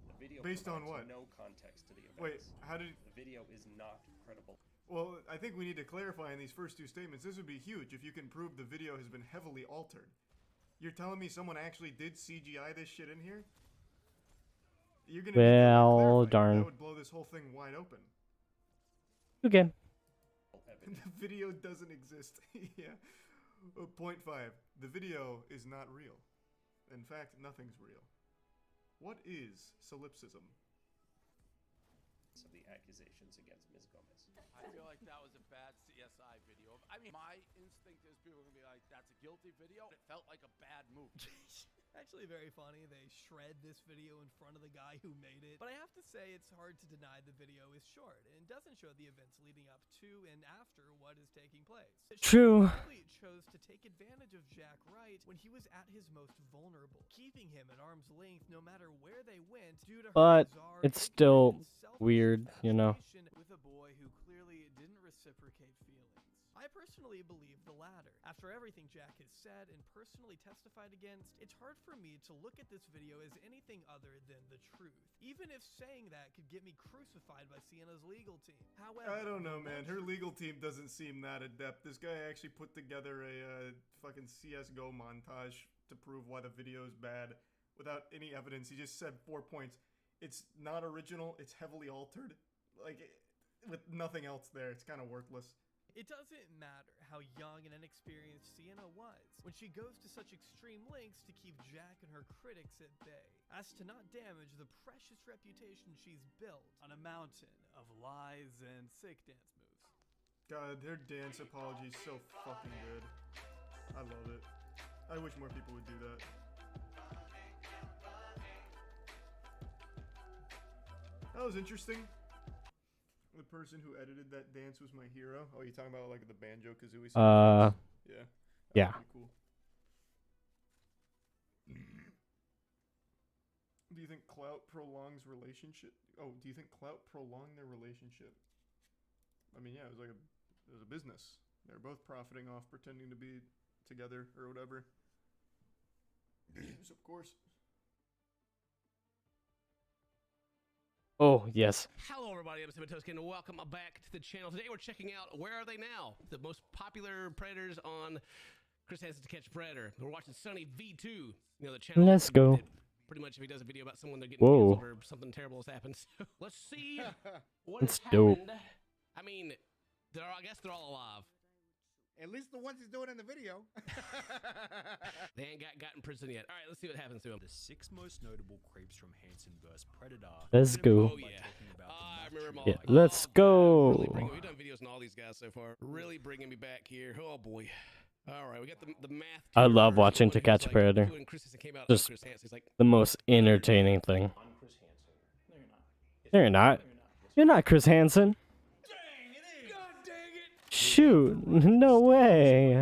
The video Based on provides what? no context to the events. Wait, how did... The video is not credible. Well, I think we need to clarify in these first two statements. This would be huge if you can prove the video has been heavily altered. You're telling me someone actually did CGI this shit in here? You're gonna need to Well, clarify. darn. That would blow this whole thing wide open. Okay. The video doesn't exist. Yeah. Point 5. The video is not real. In fact, nothing's real. What is solipsism? Of the accusations against Ms. Gomez. I feel like that was a bad CSI video. I mean, my instinct is people are going to be like, that's a guilty video. It felt like a bad movie. Actually very funny. They shred this video in front of the guy who made it. But I have to say it's hard to deny the video is short and doesn't show the events leading up to and after what is taking place. It True. clearly chose to take advantage of Jack Wright when he was at his most vulnerable, keeping him at arm's length no matter where they went due to her But bizarre, it's still ignorant, and selfish weird, you know. infatuation with a boy who clearly didn't reciprocate feelings. I personally believe the latter. After everything Jack has said and personally testified against, it's hard for me to look at this video as anything other than the truth, even if saying that could get me crucified by Sienna's legal team. However, I don't know, man. Her legal team doesn't seem that adept. This guy actually put together a fucking CSGO montage to prove why the video is bad without any evidence. He just said 4 points. It's not original. It's heavily altered. Like, with nothing else there. It's kind of worthless. it doesn't matter how young and inexperienced Sienna was when she goes to such extreme lengths to keep Jack and her critics at bay, as to not damage the precious reputation she's built on a mountain of lies and sick dance moves. God, their dance apology is so fucking good. I love it. I wish more people would do that. That was interesting. The person who edited that dance was my hero. Oh, you talking about like the banjo kazooie song? Yeah. Yeah. Pretty cool. Do you think clout prolongs relationship? Oh, do you think clout prolonged their relationship? I mean, yeah, it was a business. They were both profiting off pretending to be together or whatever. So, of course. Oh, yes. Hello, everybody. I'm Simatoski, and welcome back to the channel. Today, we're checking out Where Are They Now? The most popular predators on Chris Hansen's To Catch a Predator. We're watching Sunny V2. You know, the channel. Let's go. Pretty much, if he does a video about someone they're getting canceled or something terrible has happened. So, let's see what has happened. I mean, I guess they're all alive. At least the ones he's doing in the video. They ain't got in prison yet. All right, let's see what happens to him. The 6 most notable creeps from Hansen vs. Predator. Let's go. Oh, yeah. I remember them all. Yeah, let's go. We've done videos on all these guys so far. Really bringing me back here. Oh, boy. All right, we got the math. I love watching To Catch a Predator. Just the most entertaining thing. No, you're not. You're not Chris Hansen. Shoot, no way.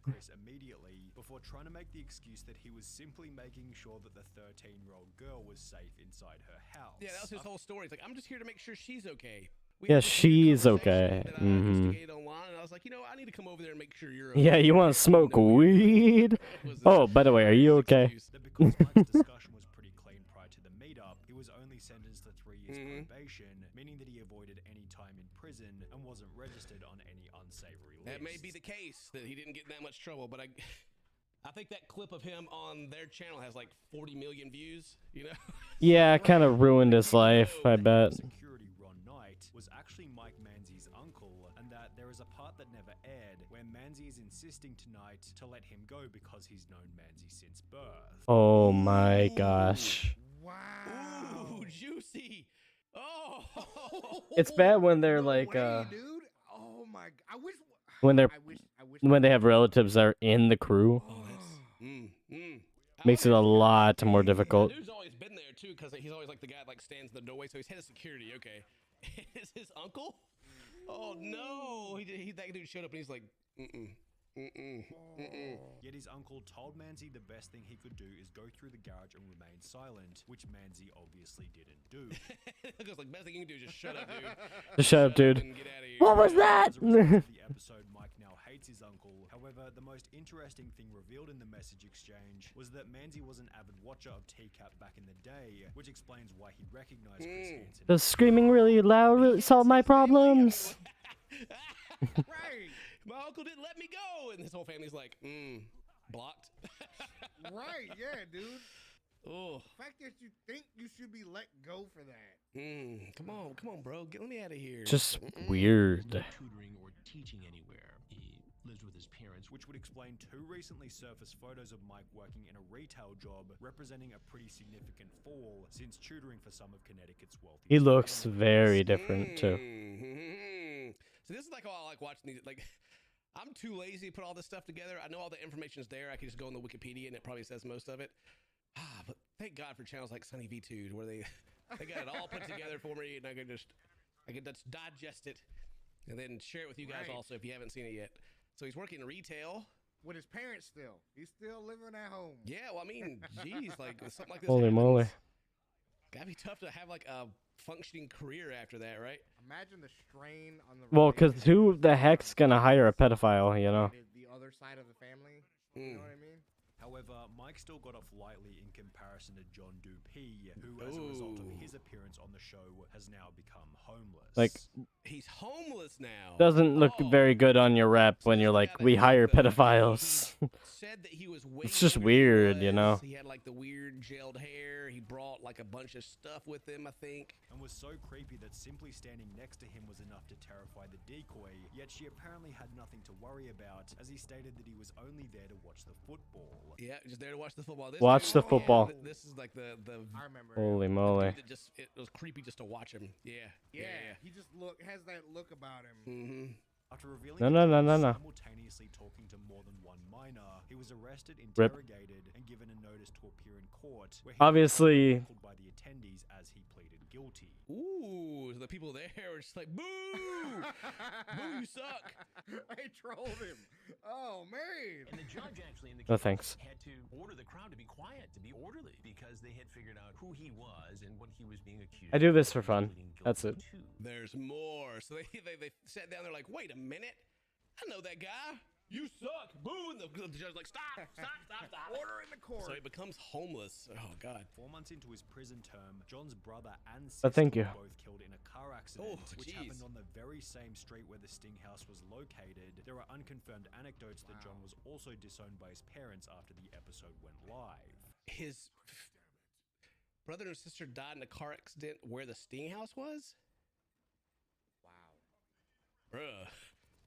Chris immediately before trying to make the excuse that he was simply making sure that the 13-year-old girl was safe inside her house. Yeah, that was his whole story. It's like, I'm just here to make sure she's okay. Yeah, she's okay. Online, and I was like, you know, I need to come over there and make sure you're okay. Yeah, you want to smoke weed? Oh, by the way, are you okay? Because Mike's discussion was pretty clean prior to the meetup, he was only sentenced to 3 years probation, meaning that he avoided any time in prison and wasn't registered on any unsavory lists. That may be the case, that he didn't get in that much trouble, but I think that clip of him on their channel has like 40 million views, you know? Yeah, kind of ruined his life, I bet. Security Ron Knight was actually Mike Manzi's uncle, and that there is a part that never aired where Manzi is insisting tonight to let him go because he's known Manzi since birth. Oh my gosh. Wow. Ooh, juicy. Oh. It's bad when they're like, dude. Oh my! I wish. when they're, I wish when they have relatives that are in the crew. Makes it a lot more difficult. The dude's always been there too, because he's always like the guy that like stands in the doorway, so he's head of security. Okay, is his uncle? Oh no! That dude showed up and he's like, Yet his uncle told Manzi the best thing he could do is go through the garage and remain silent, which Manzi obviously didn't do. Goes like, best thing you can do is just shut up, dude. Just shut up, dude. And get out of here. What was that? As a result of the episode, Mike now hates his uncle. However, the most interesting thing revealed in the message exchange was that Manzi was an avid watcher of TCAP back in the day, which explains why he recognized Chris Hansen. The screaming really loud really solved my problems. Right. My uncle didn't let me go, and his whole family's like, blocked. Right, yeah, dude. Oh. The fact that you think you should be let go for that. Come on, bro. Let me out of here. Just weird. Tutoring or teaching anywhere. He lives with his parents, which would explain 2 recently surfaced photos of Mike working in a retail job, representing a pretty significant fall since tutoring for some of Connecticut's wealthiest. He looks very different too. So this is like, I like watching these, like, I'm too lazy to put all this stuff together. I know all the information's there. I can just go on the Wikipedia and it probably says most of it. But thank God for channels like Sunny V2 where they got it all put together for me, and I can just digest it and then share it with you guys also if you haven't seen it yet. So he's working retail. With his parents still. He's still living at home. Yeah, well, I mean, geez, like something like this Holy moly. Gotta be tough to have like a functioning career after that, right? Imagine the strain on the. Well, because who the heck's gonna hire a pedophile, you know? The other side of the family. You know what I mean? However, Mike still got off lightly in comparison to John Dupee, who, as a result of his appearance on the show, has now become homeless. Like, he's homeless now. doesn't look very good on your rep when you're like, we hire pedophiles. Said that he was way It's just younger weird, than you he know? was. He had like the weird gelled hair. He brought like a bunch of stuff with him, I think. And was so creepy that simply standing next to him was enough to terrify the decoy, yet she apparently had nothing to worry about, as he stated that he was only there to watch the football. Yeah, just there to watch the football. Watch the football. This is like the I remember. Holy moly. it was creepy just to watch him. Yeah. Yeah. He just has that look about him. After revealing No, that no, he no, was no, no. simultaneously talking to more than one minor, he was arrested, Rip. interrogated, and given a notice to appear in court, where he Obviously- was heckled by the attendees as he pleaded guilty. Ooh, so the people there were just like, boo! Boo, you suck! They trolled him. Oh, man. And the judge actually in the No case thanks. had to order the crowd to be quiet, to be orderly, because they had figured out who he was and what he was being accused I do of. this for fun. That's it. There's more. So they sat down there like, wait a minute. I know that guy. You suck. Boo. And the judge's like, stop. Order in the court. So he becomes homeless. Oh, God. 4 months into his prison term, John's brother and sister But thank you. were both killed in a car accident, Oh, which jeez. happened on the very same street where the Sting house was located. There are unconfirmed anecdotes that John was also disowned by his parents after the episode went live. His brother and sister died in a car accident where the Sting house was? Wow. Bruh.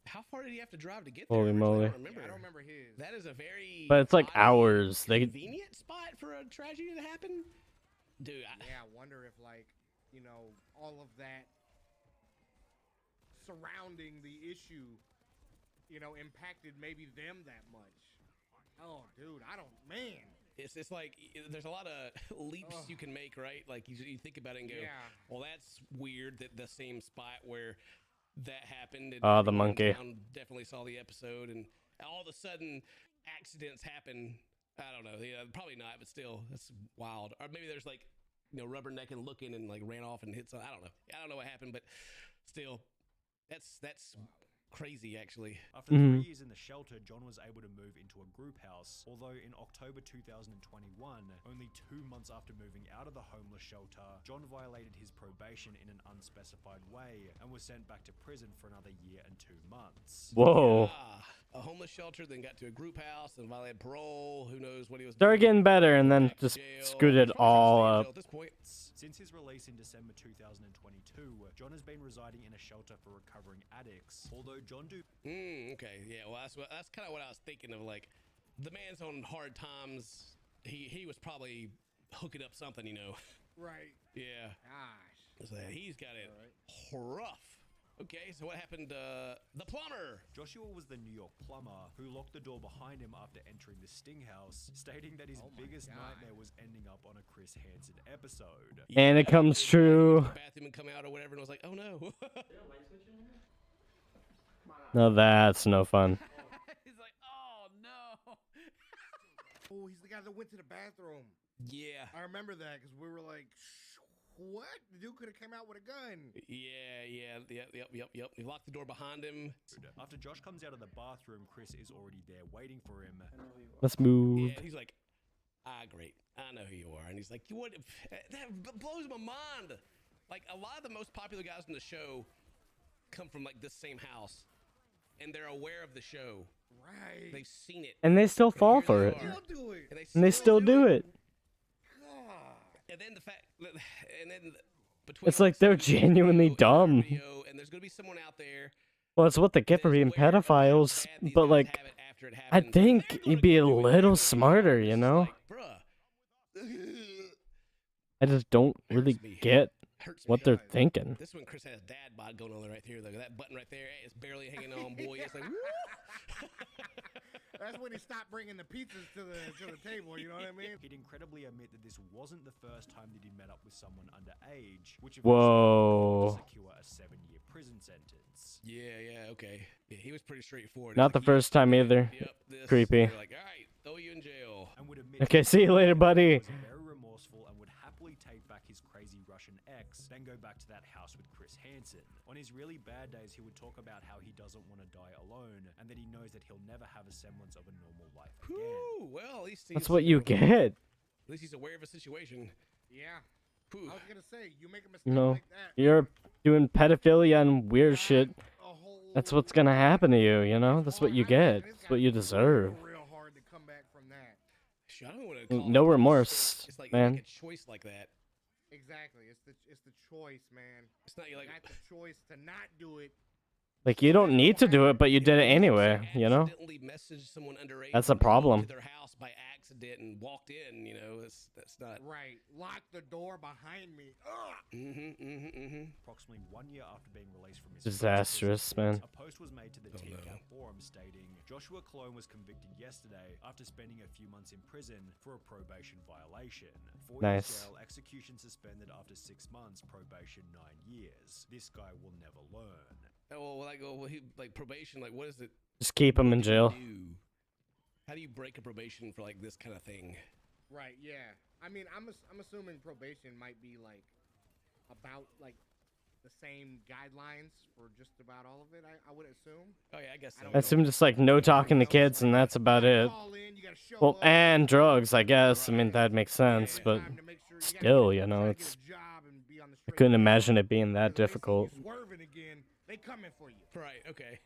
How far did he have to drive to get there? Holy originally? moly. I don't remember. Yeah, I don't remember his. That is a very But it's like oddly hours. They convenient spot for a tragedy to happen. Dude, Yeah, I wonder if, like, you know, all of that surrounding the issue, you know, impacted maybe them that much. Oh, dude, I don't, man. it's like there's a lot of leaps you can make, right? Like you think about it and go, Yeah. well, that's weird that the same spot where that happened. And the everyone in monkey. town definitely saw the episode, and all of a sudden accidents happen. I don't know. Yeah, probably not, but still, that's wild. Or maybe there's like, you know, rubbernecking, looking, and like ran off and hit some. I don't know. I don't know what happened, but still, that's crazy, actually. After 3 years in the shelter, John was able to move into a group house, although in October 2021, only 2 months after moving out of the homeless shelter, John violated his probation in an unspecified way and was sent back to prison for another year and 2 months. Whoa. A homeless shelter, then got to a group house, and violated parole. Who knows what he was Started doing. getting better and then just screwed it all up. At this point. Since his release in December 2022, John has been residing in a shelter for recovering addicts. Although John Okay, yeah, well, that's kind of what I was thinking of. Like, the man's on hard times. He was probably hooking up something, you know. Right. Yeah. Gosh. So he's got it rough. Okay, so what happened to the plumber? Joshua was the New York plumber who locked the door behind him after entering the Sting house, stating that his biggest nightmare was ending up on a Chris Hansen episode. And it comes true. The bathroom and come out or whatever, and I was like, oh no. No, that's no fun. He's like, oh no. Oh, he's the guy that went to the bathroom. Yeah. I remember that because we were like, what? The dude could have come out with a gun. Yep. He locked the door behind him. After Josh comes out of the bathroom, Chris is already there waiting for him. Let's move. Yeah, he's like, great. I know who you are. And he's like, what? That blows my mind. Like, a lot of the most popular guys in the show come from, like, this same house. And they're aware of the show. Right. They've seen it. And they still fall for it. Do it. And they still do it. And then the fact, and then between It's like they're genuinely dumb. video, and there's gonna be someone out there. Well, it's what they get for being pedophiles. But like, I think you'd be a little smarter, you know? I just don't really get what they're thinking. This one, Chris has dad bod going on right here. Though that button right there is barely hanging on, boy. It's like, That's when he stopped bringing the pizzas to the table. You know what I mean? He'd incredibly admit that this wasn't the first time that he'd met up with someone underage, which Whoa. eventually secure a 7-year prison sentence. Yeah, okay. Yeah, he was pretty straightforward. Not the first time either. Creepy. Like, all right, throw you in jail. And would admit Okay, see you later, buddy. was very remorseful and would happily take back his crazy Russian ex, then go back to that house with Chris Hansen. On his really bad days, he would talk about how he doesn't want to die alone, and that he knows that he'll never have a semblance of a normal life again. Ooh, well, at least That's what you get. At least he's aware of a situation. Yeah. Whew. I was gonna say, you make a mistake You know, like that. you're doing pedophilia and weird shit. That's what's gonna happen to you, you know? That's what you get. That's what you deserve. Real hard to come back from that. I don't want to call No it remorse, it's like man. You make a choice like that. Exactly. It's the choice, man. It's not you like got the choice to not do it. Like, you don't need to do it, but you did it anyway, you know? Accidentally message someone underage That's a and go problem. to their house by accident and walked in. You know, that's not right. Lock the door behind me. Ugh. Approximately 1 year after being released from his Disastrous, man. a post was made to the TCAP forum stating, Joshua Clone was convicted yesterday after spending a few months in prison for a probation violation. 4 years Nice. jail, execution suspended after 6 months, probation 9 years. This guy will never learn. Oh, he like probation. Like, what is it? Just keep him in jail. How do you break a probation for like this kind of thing? Right. Yeah. I mean, I'm assuming probation might be like about like the same guidelines for just about all of it. I would assume. Oh yeah, I guess so. I assume just like no talking to kids and that's about it. Well, and drugs, I guess. I mean, that makes sense, but still, you know, it's. I couldn't imagine it being that difficult. Swerving again, they coming for you. Right. Okay.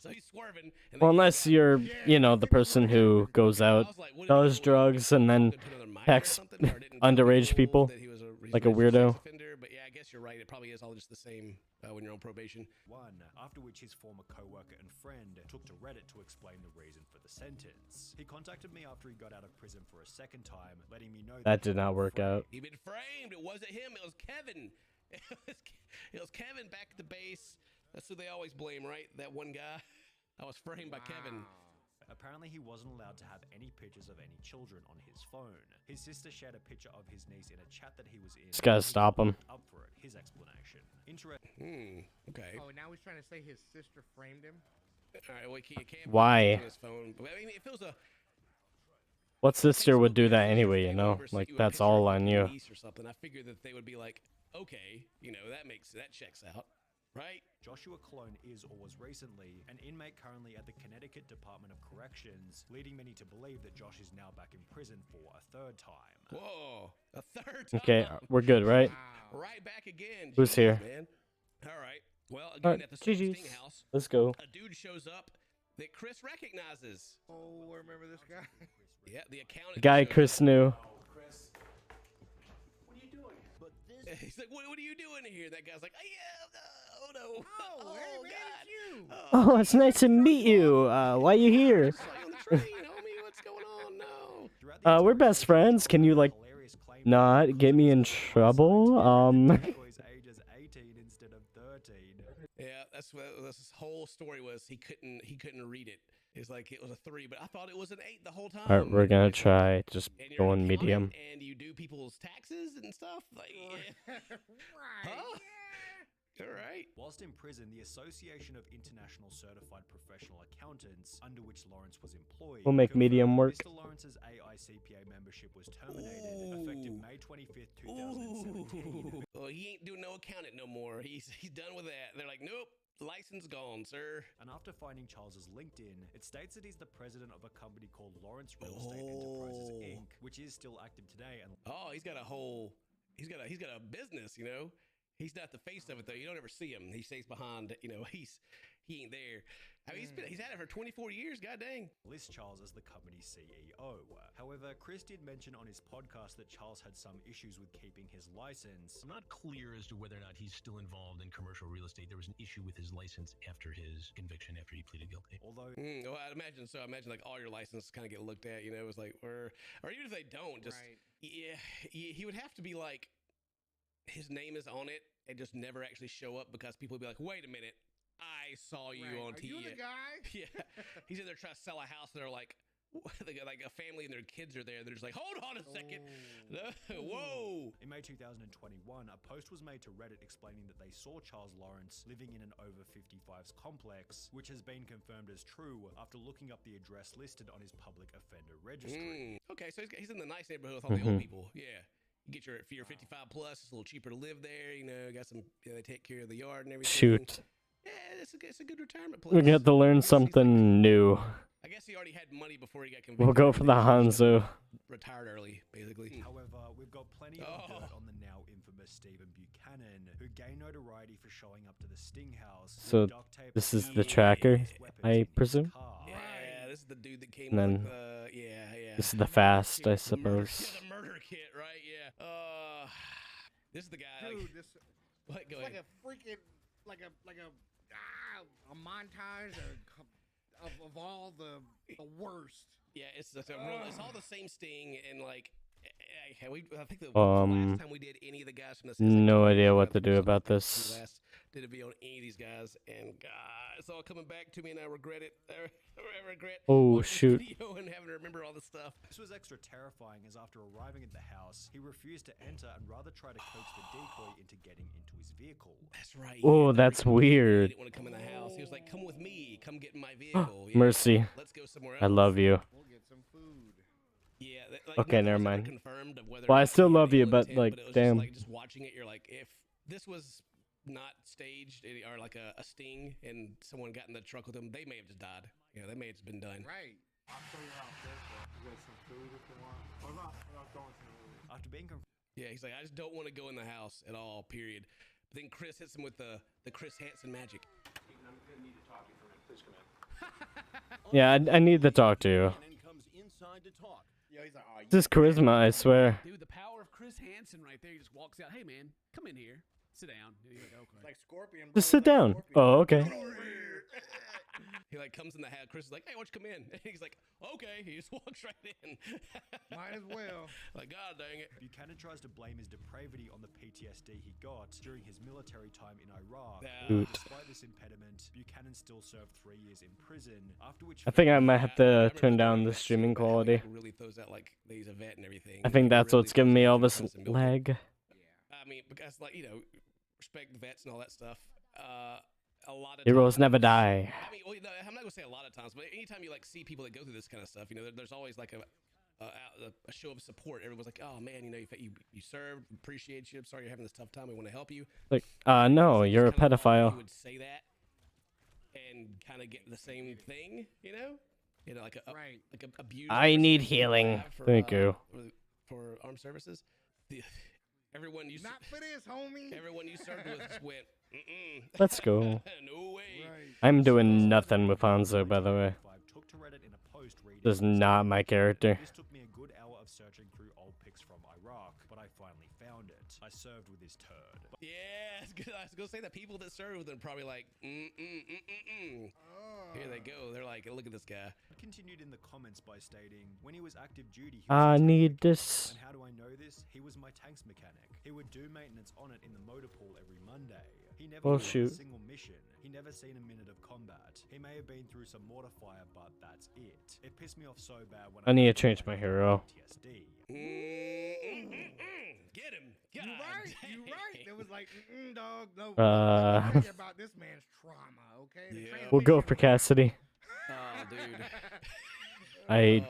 So he's swerving. And Well, unless you're, you know, the person who goes out, does drugs, and then texts underage people, like a weirdo. But yeah, I guess you're right. It probably is all just the same when you're on probation. After which his former co-worker and friend took to Reddit to explain the reason for the sentence. He contacted me after he got out of prison for a second time, letting me know that did not work out. He'd been framed. It wasn't him. It was Kevin. It was Kevin back at the base. That's who they always blame, right? That one guy. I was framed by Kevin. Apparently, he wasn't allowed to have any pictures of any children on his phone. His sister shared a picture of his niece in a chat that he was in. Just gotta stop him. Up for it. His explanation. Okay. Oh, now he's trying to say his sister framed him. All right. Well, he can't. Why? On his phone. But, I mean, if it was a. What sister would do that anyway, you know? Like, that's all on you. Or something. I figured that they would be like, okay, you know, that checks out. Right? Joshua Clone is or was recently an inmate currently at the Connecticut Department of Corrections, leading many to believe that Josh is now back in prison for a third time. Whoa, a third time? Okay, we're good, right? Wow. Right back again. Who's here? Man. All right. Well, again, at the GG's. Sting House, Let's go. a dude shows up that Chris recognizes. Oh, I remember this guy. Yeah, the accountant. The guy Chris knew. Chris, what are you doing? But this. He's like, what are you doing here? That guy's like, oh yeah. Oh no! Oh, hey man, it's you! Oh, it's nice to meet you. Why you here? What's going on? No. We're best friends. Can you like not get me in trouble? Ages 18 instead of 13. Yeah, that's what this whole story was. He couldn't read it. It's like it was a 3, but I thought it was an 8 the whole time. Alright, we're gonna try just going medium. And you do people's taxes and stuff. Like, right. Huh? All right. Whilst in prison, the Association of International Certified Professional Accountants, under which Lawrence was employed, We'll make medium work. Mr. Lawrence's AICPA membership was terminated effective May 25th, 2017. Well, he ain't doing no accountant no more. He's done with that. They're like, nope. License gone, sir. And after finding Charles's LinkedIn, it states that he's the president of a company called Lawrence Real Estate Enterprises Inc., which is still active today. And he's got a business, you know. He's not the face of it though. You don't ever see him. He stays behind. You know, he ain't there. I mean, he's had it for 24 years. God dang. List Charles as the company's CEO. However, Chris did mention on his podcast that Charles had some issues with keeping his license. I'm not clear as to whether or not he's still involved in commercial real estate. There was an issue with his license after his conviction, after he pleaded guilty. Although, well, I'd imagine so. I imagine like all your licenses kind of get looked at. You know, it's like, or even if they don't, just yeah, he would have to be like. His name is on it and just never actually show up because people would be like, wait a minute, I saw you on TV. Are you the guy? Yeah. He's in there trying to sell a house and they're like, they got like a family and their kids are there. They're just like, hold on a second. Whoa. In May 2021, a post was made to Reddit explaining that they saw Charles Lawrence living in an over 55s complex, which has been confirmed as true after looking up the address listed on his public offender registry. Okay, so he's in the nice neighborhood with all the old people. Yeah. Get your 55 plus, it's a little cheaper to live there, you know, got some, they take care of the yard and everything. Shoot. Yeah, it's a good retirement place. We get to learn something new. I guess he already had money before he got convicted. We'll go for the Hanzo. Retired early, basically. However, we've got plenty of dirt on the now infamous Stephen Buchanan, who gained notoriety for showing up to the Sting House. So this is the tracker, I presume? Yeah, this is the dude that came and then with, yeah. This is the fast, I suppose. The murder kit, right? Yeah. This is the guy. Dude, like, this what, go it's ahead. like a freaking like a montage. of all the worst. Yeah, it's all the same sting, and like, I think the last time we did any of the guys from this, no idea what to do about we this. last did a video on any of these guys, and God, it's all coming back to me, and I regret it. I regret Oh, watching shoot. this video and having to remember all this stuff. This was extra terrifying as after arriving at the house, he refused to enter and rather tried to coax the decoy into getting into his vehicle. That's right. Oh, that's He weird. didn't want to come in the house. He was like, "Come with me. Come get in my vehicle." Yeah, Mercy. let's go somewhere else. I love you. We'll get some food. Yeah. Like, Okay, nothing never was ever mind. confirmed of whether Well, or I not still he had love you, ill but intent, like, it was damn. Just, like, just watching it, you're like, if this was not staged or like a sting, and someone got in the truck with him, they may have just died. You know, they may have just been done. Right. I'll show you out there. You got some food if you want. Or not, we're not going to the movie. After being Yeah, he's like, I just don't want to go in the house at all. Period. But then Chris hits him with the Chris Hansen magic. I'm gonna need to talk to you for a minute. Please come in. Yeah, I need to talk to you. Comes inside to talk. Yeah, he's like, oh, This is charisma, I swear. Dude, the power of Chris Hansen right there. He just walks out. Hey, man, come in here. Sit down. And he's like, okay. It's like Scorpion. Just sit down. Oh, okay. He like comes in the house. Chris is like, "Hey, why don't you come in?" And he's like, "Okay." He just walks right in. Might as well. Like, God dang it. Buchanan tries to blame his depravity on the PTSD he got during his military time in Iraq. Goot. Despite this impediment, Buchanan still served 3 years in prison, after which I think I might have to turn down the streaming quality. Really throws out like he's a vet and everything. I think that's what's giving me all this lag. I mean, because like, you know, respect the vets and all that stuff. A lot of Heroes times, never die. I mean, well, no, I'm not gonna say a lot of times, but anytime you like see people that go through this kind of stuff, you know, there's always like a show of support. Everyone's like, "Oh man, you know, you served, appreciate you. I'm sorry you're having this tough time. We want to help you." Like, no, you're a pedophile. You would say that and kind of get the same thing, you know, like like a abuse. I need healing. Thank you. For armed services. Everyone you not for this, homie. Everyone you served with just went. Let's go. No way. I'm doing nothing with Hanzo, by the way. Took to Reddit in a post reading. This is not my character. This took me a good hour of searching through old pics from Iraq, but I finally found it. I served with this turd. Yeah, I was gonna say the people that serve with them probably like, Here they go. They're like, look at this guy. Continued in the comments by stating, when he was active duty, he I was need this. And how do I know this? He was my tanks mechanic. He would do maintenance on it in the motor pool every Monday. He never Oh, went on shoot. a single mission. He never seen a minute of combat. He may have been through some mortar fire, but that's it. It pissed me off so bad when I need to change my hero. PTSD. Get him. You right. You right. It was like, dog. No. Uh, Tell you about this man's trauma, okay? The We'll go for Cassidy. Oh, dude. I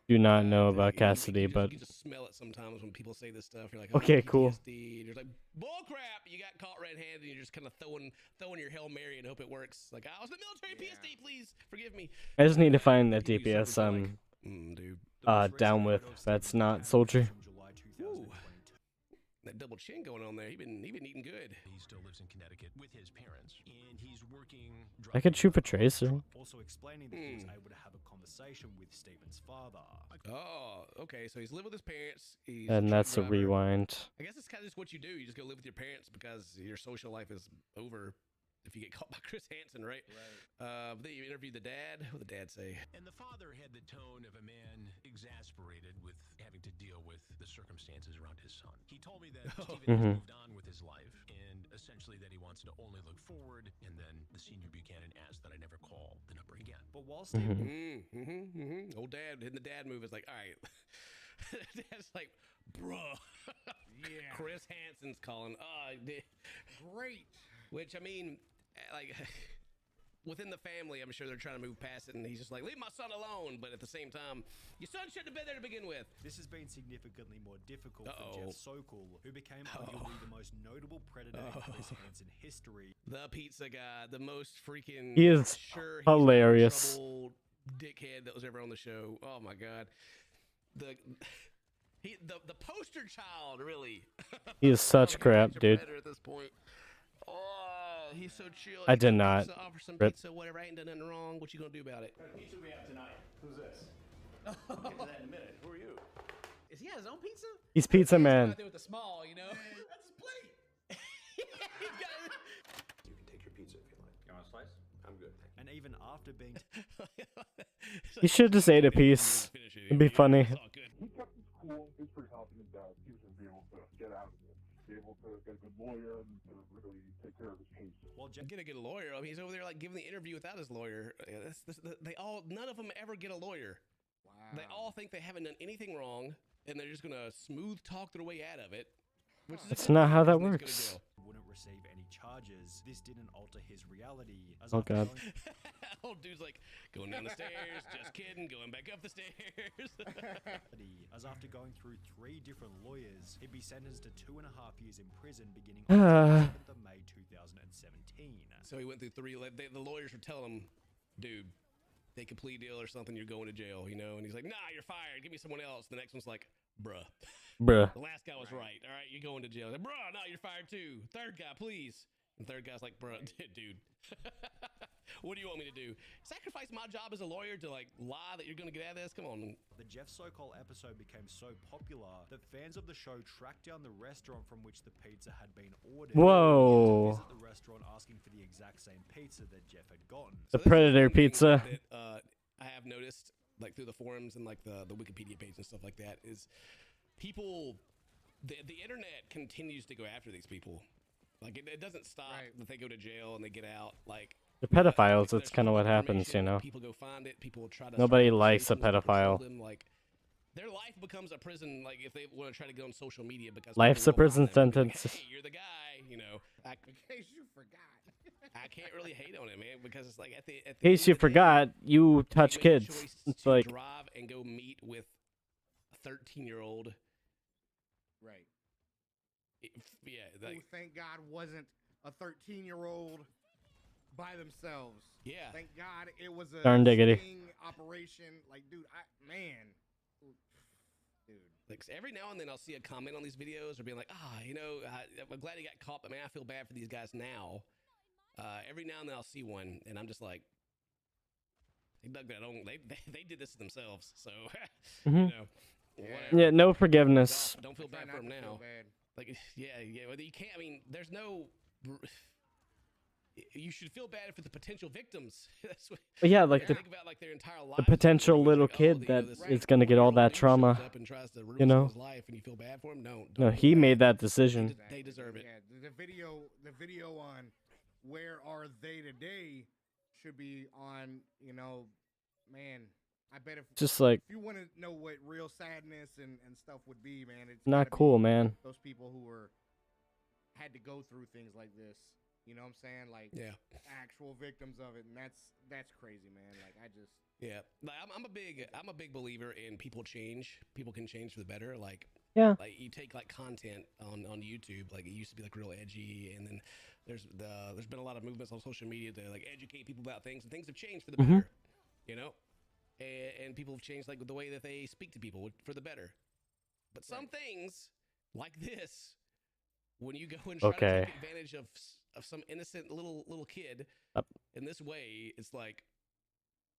do not know about Cassidy, but You just smell it sometimes when people say this stuff. You're like, Okay, cool. PTSD. And you're like, bull crap. You got caught red-handed, and you're just kind of throwing your Hail Mary and hope it works. Like, I was in the military. PSD, please forgive me. I just need to find that DPS I'm dude. down with. That's not soldier. Ooh. That double chin going on there. He been eating good. He still lives in Connecticut with his parents, and he's working. I could shoot for Tracer. Also explaining that he was able to have a conversation with Stephen's father. Oh, okay. So he's lived with his parents. He's And that's a driver. rewind. I guess it's kind of just what you do. You just go live with your parents because your social life is over if you get caught by Chris Hansen, right? But then you interviewed the dad. What did the dad say? And the father had the tone of a man exasperated with having to deal with the circumstances around his son. He told me that Stephen has moved on with his life, and essentially that he wants to only look forward. And then the senior Buchanan asked that I never call the number again. But while Stephen, Old dad in the dad move is like, all right. Dad's like, bruh. Yeah. Chris Hansen's calling. Great. Which, I mean, like, within the family, I'm sure they're trying to move past it, and he's just like, leave my son alone. But at the same time, your son shouldn't have been there to begin with. this has been significantly more difficult for Jeff Sokol, who became arguably the most notable predator in Chris Hansen history. The pizza guy, the most freaking He is sure hilarious. dickhead that was ever on the show. Oh my god, the poster child, really. He is such crap, dude. Predator at this point. Oh, he's so chill. I He did gets not. Pizza, offer some Rip. pizza, whatever. I ain't done nothing wrong. What you gonna do about it? What pizza we have tonight? Who's this? We'll get to that in a minute. Who are you? Is he his own pizza? He's Pizza Man. Out there with the small, you know. That's his plate. You can take your pizza if you like. You want a slice? I'm good. And even after being You should just ate a piece. It'd be funny. He kept his cool. He was pretty confident that he was going to be able to get out of it. Be able to get a good lawyer and to really take care of his case. Well, get a good lawyer. I mean, he's over there like giving the interview without his lawyer. None of them ever get a lawyer. Wow. They all think they haven't done anything wrong, and they're just gonna smooth talk their way out of it. Which is That's not how that works. wouldn't receive any charges. This didn't alter his reality. As Oh after god. Old dude's like going down the stairs, just kidding, going back up the stairs. As after going through 3 different lawyers, he'd be sentenced to 2.5 years in prison beginning on the 7th of May 2017. So he went through 3. The lawyers were telling him, dude, take a plea deal or something, you're going to jail, you know? And he's like, nah, you're fired. Give me someone else. The next one's like, bruh. Bruh. The last guy was right. All right, you're going to jail. Like, bruh, no, you're fired too. Third guy, please. And third guy's like, bruh, dude. What do you want me to do? Sacrifice my job as a lawyer to like lie that you're going to get out of this? Come on. The Jeff Sokol episode became so popular that fans of the show tracked down the restaurant from which the pizza had been ordered. Whoa. To visit the restaurant asking for the exact same pizza that Jeff had gotten. The Predator pizza. That, I have noticed, like through the forums and like the Wikipedia page and stuff like that, is people, the internet continues to go after these people. Like it doesn't stop that they go to jail and they get out. Like The pedophiles, that's kind of what happens, you know. people go find it. People try to. Nobody start likes a conversations, patrol pedophile. them, like their life becomes a prison. Like if they want to try to go on social media because Life's a people will prison find them and be sentence. Like, hey, you're the guy. You know. In case you forgot. I can't really hate on it, man, because it's like at the In case you forgot, you touch make a kids. choice It's to like, drive and go meet with a 13-year-old. Right. Yeah, Who, like, thank God, wasn't a 13-year-old by themselves. Yeah. Thank God it was a Darn diggity. sting operation. Like, dude, dude. like every now and then I'll see a comment on these videos or being like, you know, I'm glad he got caught, but man, I feel bad for these guys now. Every now and then I'll see one, and I'm just like, they dug that own. They did this to themselves, so you Mhm. know. Yeah, no forgiveness. Don't feel bad for them now. Like, yeah, you can't. I mean, there's no. You should feel bad for the potential victims. That's what. But yeah, like think about like their entire the lives. potential little kid that is gonna get all that trauma. You know. His life, and you feel bad for him. No. No, he made that decision. They deserve it. Yeah, the video on where are they today should be on, you know, man, I bet if Just like- if you want to know what real sadness and stuff would be, man, it's Not gotta be cool, man. Those people who had to go through things like this, you know what I'm saying? Like, Yeah. actual victims of it, and that's crazy, man. Like, I just Yeah, like, I'm a big believer in people change. People can change for the better. Like, Yeah. like you take like content on YouTube. Like it used to be like real edgy, and then there's been a lot of movements on social media to like educate people about things, and things have changed for the better. You know, and people have changed like the way that they speak to people for the better. But some things like this, when you go and try to take advantage of some innocent little kid in this way, it's like,